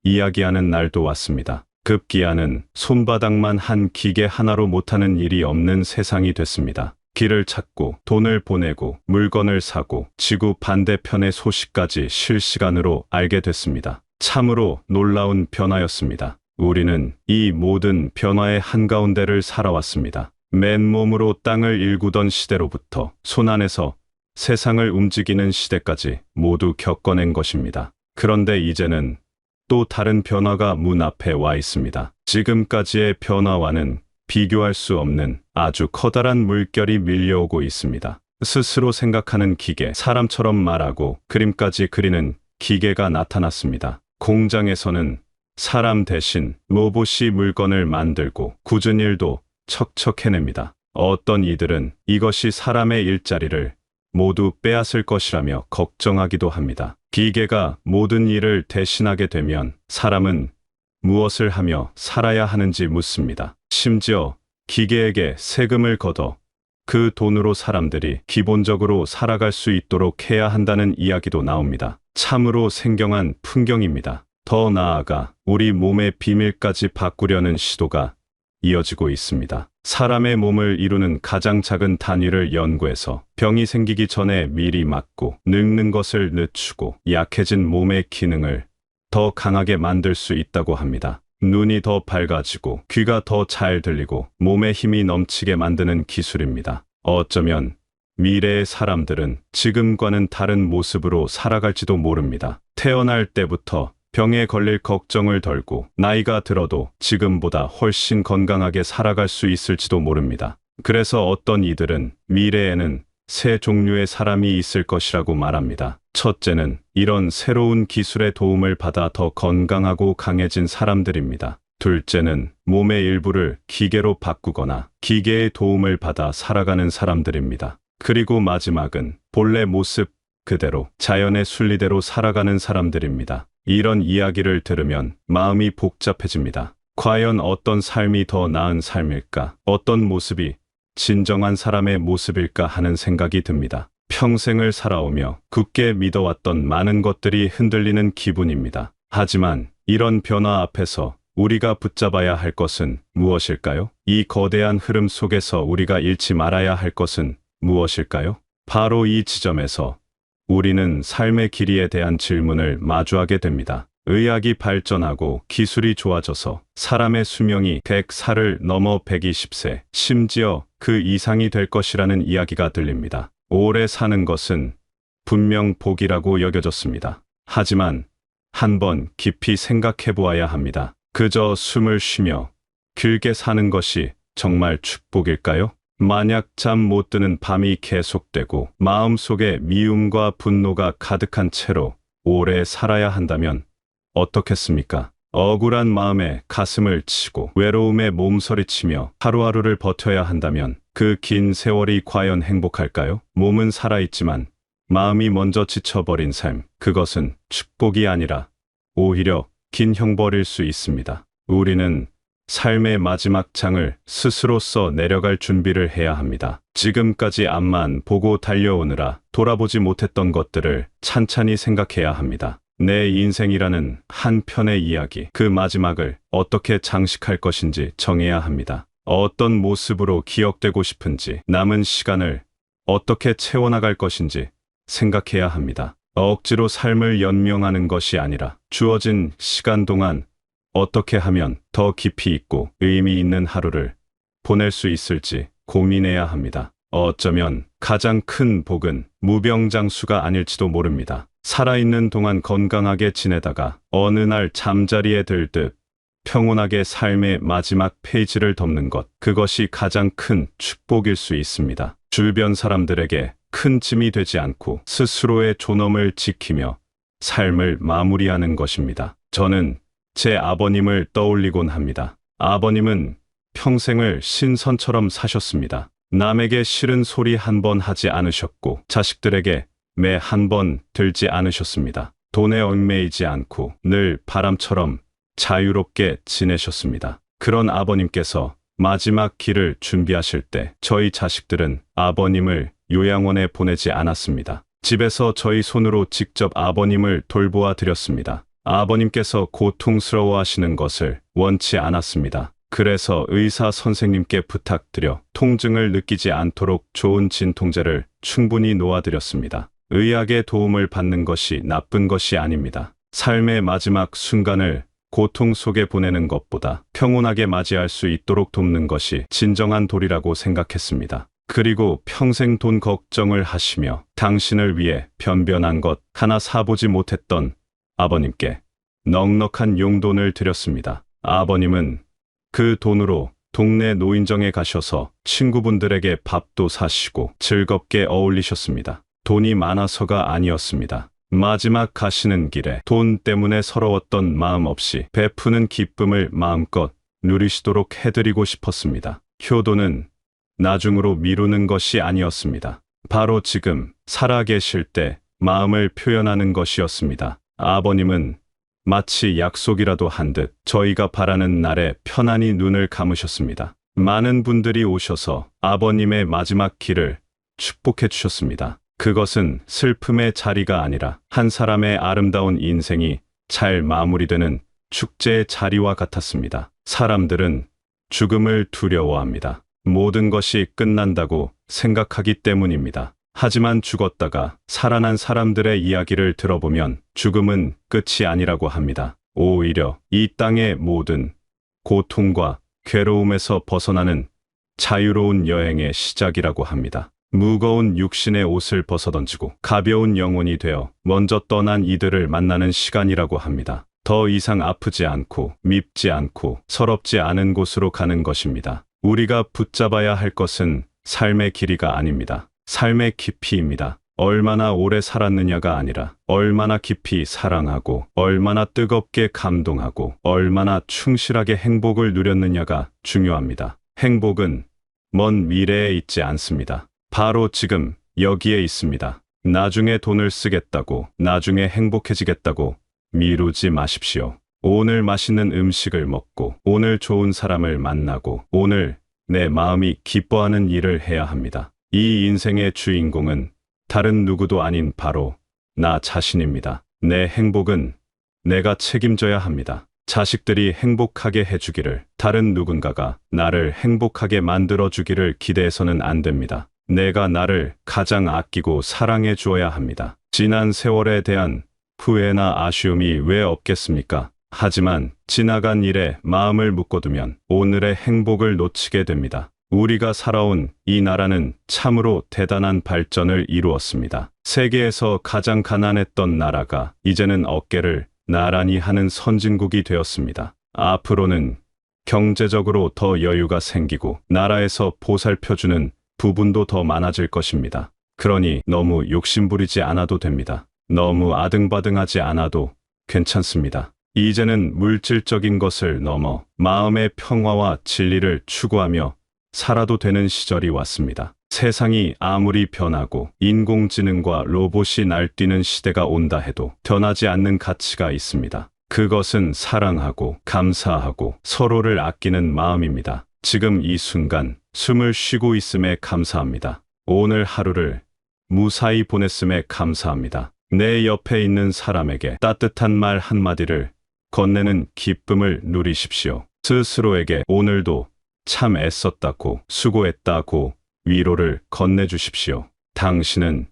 이야기하는 날도 왔습니다. 급기야는 손바닥만 한 기계 하나로 못하는 일이 없는 세상이 됐습니다. 길을 찾고 돈을 보내고 물건을 사고 지구 반대편의 소식까지 실시간으로 알게 됐습니다. 참으로 놀라운 변화였습니다. 우리는 이 모든 변화의 한가운데를 살아왔습니다. 맨몸으로 땅을 일구던 시대로부터 손안에서 세상을 움직이는 시대까지 모두 겪어낸 것입니다. 그런데 이제는 또 다른 변화가 문 앞에 와 있습니다. 지금까지의 변화와는 비교할 수 없는 아주 커다란 물결이 밀려오고 있습니다. 스스로 생각하는 기계, 사람처럼 말하고 그림까지 그리는 기계가 나타났습니다. 공장에서는 사람 대신 로봇이 물건을 만들고 굳은 일도 척척 해냅니다. 어떤 이들은 이것이 사람의 일자리를 모두 빼앗을 것이라며 걱정하기도 합니다. 기계가 모든 일을 대신하게 되면 사람은 무엇을 하며 살아야 하는지 묻습니다. 심지어 기계에게 세금을 걷어 그 돈으로 사람들이 기본적으로 살아갈 수 있도록 해야 한다는 이야기도 나옵니다. 참으로 생경한 풍경입니다. 더 나아가 우리 몸의 비밀까지 바꾸려는 시도가 이어지고 있습니다. 사람의 몸을 이루는 가장 작은 단위를 연구해서 병이 생기기 전에 미리 막고 늙는 것을 늦추고 약해진 몸의 기능을 더 강하게 만들 수 있다고 합니다. 눈이 더 밝아지고 귀가 더 잘 들리고 몸에 힘이 넘치게 만드는 기술입니다. 어쩌면 미래의 사람들은 지금과는 다른 모습으로 살아갈지도 모릅니다. 태어날 때부터 병에 걸릴 걱정을 덜고 나이가 들어도 지금보다 훨씬 건강하게 살아갈 수 있을지도 모릅니다. 그래서 어떤 이들은 미래에는 세 종류의 사람이 있을 것이라고 말합니다. 첫째는 이런 새로운 기술의 도움을 받아 더 건강하고 강해진 사람들입니다. 둘째는 몸의 일부를 기계로 바꾸거나 기계의 도움을 받아 살아가는 사람들입니다. 그리고 마지막은 본래 모습 그대로 자연의 순리대로 살아가는 사람들입니다. 이런 이야기를 들으면 마음이 복잡해집니다. 과연 어떤 삶이 더 나은 삶일까? 어떤 모습이 진정한 사람의 모습일까 하는 생각이 듭니다. 평생을 살아오며 굳게 믿어왔던 많은 것들이 흔들리는 기분입니다. 하지만 이런 변화 앞에서 우리가 붙잡아야 할 것은 무엇일까요? 이 거대한 흐름 속에서 우리가 잃지 말아야 할 것은 무엇일까요? 바로 이 지점에서 우리는 삶의 길이에 대한 질문을 마주하게 됩니다. 의학이 발전하고 기술이 좋아져서 사람의 수명이 100살을 넘어 120세, 심지어 그 이상이 될 것이라는 이야기가 들립니다. 오래 사는 것은 분명 복이라고 여겨졌습니다. 하지만 한번 깊이 생각해 보아야 합니다. 그저 숨을 쉬며 길게 사는 것이 정말 축복일까요? 만약 잠 못 드는 밤이 계속되고 마음속에 미움과 분노가 가득한 채로 오래 살아야 한다면 어떻겠습니까? 억울한 마음에 가슴을 치고 외로움에 몸서리치며 하루하루를 버텨야 한다면 그 긴 세월이 과연 행복할까요? 몸은 살아있지만 마음이 먼저 지쳐버린 삶, 그것은 축복이 아니라 오히려 긴 형벌일 수 있습니다. 우리는 삶의 마지막 장을 스스로 써 내려갈 준비를 해야 합니다. 지금까지 앞만 보고 달려오느라 돌아보지 못했던 것들을 찬찬히 생각해야 합니다. 내 인생이라는 한 편의 이야기, 그 마지막을 어떻게 장식할 것인지 정해야 합니다. 어떤 모습으로 기억되고 싶은지, 남은 시간을 어떻게 채워나갈 것인지 생각해야 합니다. 억지로 삶을 연명하는 것이 아니라 주어진 시간 동안 어떻게 하면 더 깊이 있고 의미 있는 하루를 보낼 수 있을지 고민해야 합니다. 어쩌면 가장 큰 복은 무병장수가 아닐지도 모릅니다. 살아있는 동안 건강하게 지내다가 어느 날 잠자리에 들 듯 평온하게 삶의 마지막 페이지를 덮는 것, 그것이 가장 큰 축복일 수 있습니다. 주변 사람들에게 큰 짐이 되지 않고 스스로의 존엄을 지키며 삶을 마무리하는 것입니다. 저는 제 아버님을 떠올리곤 합니다. 아버님은 평생을 신선처럼 사셨습니다. 남에게 싫은 소리 한 번 하지 않으셨고 자식들에게 매 한 번 들지 않으셨습니다. 돈에 얽매이지 않고 늘 바람처럼 자유롭게 지내셨습니다. 그런 아버님께서 마지막 길을 준비하실 때 저희 자식들은 아버님을 요양원에 보내지 않았습니다. 집에서 저희 손으로 직접 아버님을 돌보아 드렸습니다. 아버님께서 고통스러워하시는 것을 원치 않았습니다. 그래서 의사 선생님께 부탁드려 통증을 느끼지 않도록 좋은 진통제를 충분히 놓아드렸습니다. 의학의 도움을 받는 것이 나쁜 것이 아닙니다. 삶의 마지막 순간을 고통 속에 보내는 것보다 평온하게 맞이할 수 있도록 돕는 것이 진정한 도리라고 생각했습니다. 그리고 평생 돈 걱정을 하시며 당신을 위해 변변한 것 하나 사보지 못했던 아버님께 넉넉한 용돈을 드렸습니다. 아버님은 그 돈으로 동네 노인정에 가셔서 친구분들에게 밥도 사시고 즐겁게 어울리셨습니다. 돈이 많아서가 아니었습니다. 마지막 가시는 길에 돈 때문에 서러웠던 마음 없이 베푸는 기쁨을 마음껏 누리시도록 해드리고 싶었습니다. 효도는 나중으로 미루는 것이 아니었습니다. 바로 지금 살아계실 때 마음을 표현하는 것이었습니다. 아버님은 마치 약속이라도 한 듯 저희가 바라는 날에 편안히 눈을 감으셨습니다. 많은 분들이 오셔서 아버님의 마지막 길을 축복해 주셨습니다. 그것은 슬픔의 자리가 아니라 한 사람의 아름다운 인생이 잘 마무리되는 축제의 자리와 같았습니다. 사람들은 죽음을 두려워합니다. 모든 것이 끝난다고 생각하기 때문입니다. 하지만 죽었다가 살아난 사람들의 이야기를 들어보면 죽음은 끝이 아니라고 합니다. 오히려 이 땅의 모든 고통과 괴로움에서 벗어나는 자유로운 여행의 시작이라고 합니다. 무거운 육신의 옷을 벗어던지고 가벼운 영혼이 되어 먼저 떠난 이들을 만나는 시간이라고 합니다. 더 이상 아프지 않고 밉지 않고 서럽지 않은 곳으로 가는 것입니다. 우리가 붙잡아야 할 것은 삶의 길이가 아닙니다. 삶의 깊이입니다. 얼마나 오래 살았느냐가 아니라 얼마나 깊이 사랑하고 얼마나 뜨겁게 감동하고 얼마나 충실하게 행복을 누렸느냐가 중요합니다. 행복은 먼 미래에 있지 않습니다. 바로 지금 여기에 있습니다. 나중에 돈을 쓰겠다고, 나중에 행복해지겠다고 미루지 마십시오. 오늘 맛있는 음식을 먹고, 오늘 좋은 사람을 만나고, 오늘 내 마음이 기뻐하는 일을 해야 합니다. 이 인생의 주인공은 다른 누구도 아닌 바로 나 자신입니다. 내 행복은 내가 책임져야 합니다. 자식들이 행복하게 해주기를, 다른 누군가가 나를 행복하게 만들어주기를 기대해서는 안 됩니다. 내가 나를 가장 아끼고 사랑해 주어야 합니다. 지난 세월에 대한 후회나 아쉬움이 왜 없겠습니까? 하지만 지나간 일에 마음을 묶어두면 오늘의 행복을 놓치게 됩니다. 우리가 살아온 이 나라는 참으로 대단한 발전을 이루었습니다. 세계에서 가장 가난했던 나라가 이제는 어깨를 나란히 하는 선진국이 되었습니다. 앞으로는 경제적으로 더 여유가 생기고 나라에서 보살펴주는 부분도 더 많아질 것입니다. 그러니 너무 욕심부리지 않아도 됩니다. 너무 아등바등하지 않아도 괜찮습니다. 이제는 물질적인 것을 넘어 마음의 평화와 진리를 추구하며 살아도 되는 시절이 왔습니다. 세상이 아무리 변하고 인공지능과 로봇이 날뛰는 시대가 온다 해도 변하지 않는 가치가 있습니다. 그것은 사랑하고 감사하고 서로를 아끼는 마음입니다. 지금 이 순간 숨을 쉬고 있음에 감사합니다. 오늘 하루를 무사히 보냈음에 감사합니다. 내 옆에 있는 사람에게 따뜻한 말 한마디를 건네는 기쁨을 누리십시오. 스스로에게 오늘도 참 애썼다고, 수고했다고 위로를 건네주십시오. 당신은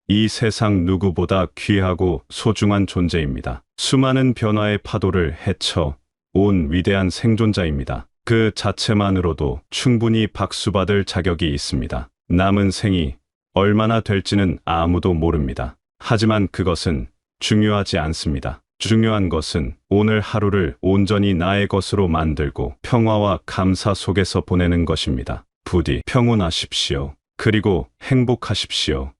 이 세상 누구보다 귀하고 소중한 존재입니다. 수많은 변화의 파도를 헤쳐 온 위대한 생존자입니다. 그 자체만으로도 충분히 박수받을 자격이 있습니다. 남은 생이 얼마나 될지는 아무도 모릅니다. 하지만 그것은 중요하지 않습니다. 중요한 것은 오늘 하루를 온전히 나의 것으로 만들고 평화와 감사 속에서 보내는 것입니다. 부디 평온하십시오. 그리고 행복하십시오.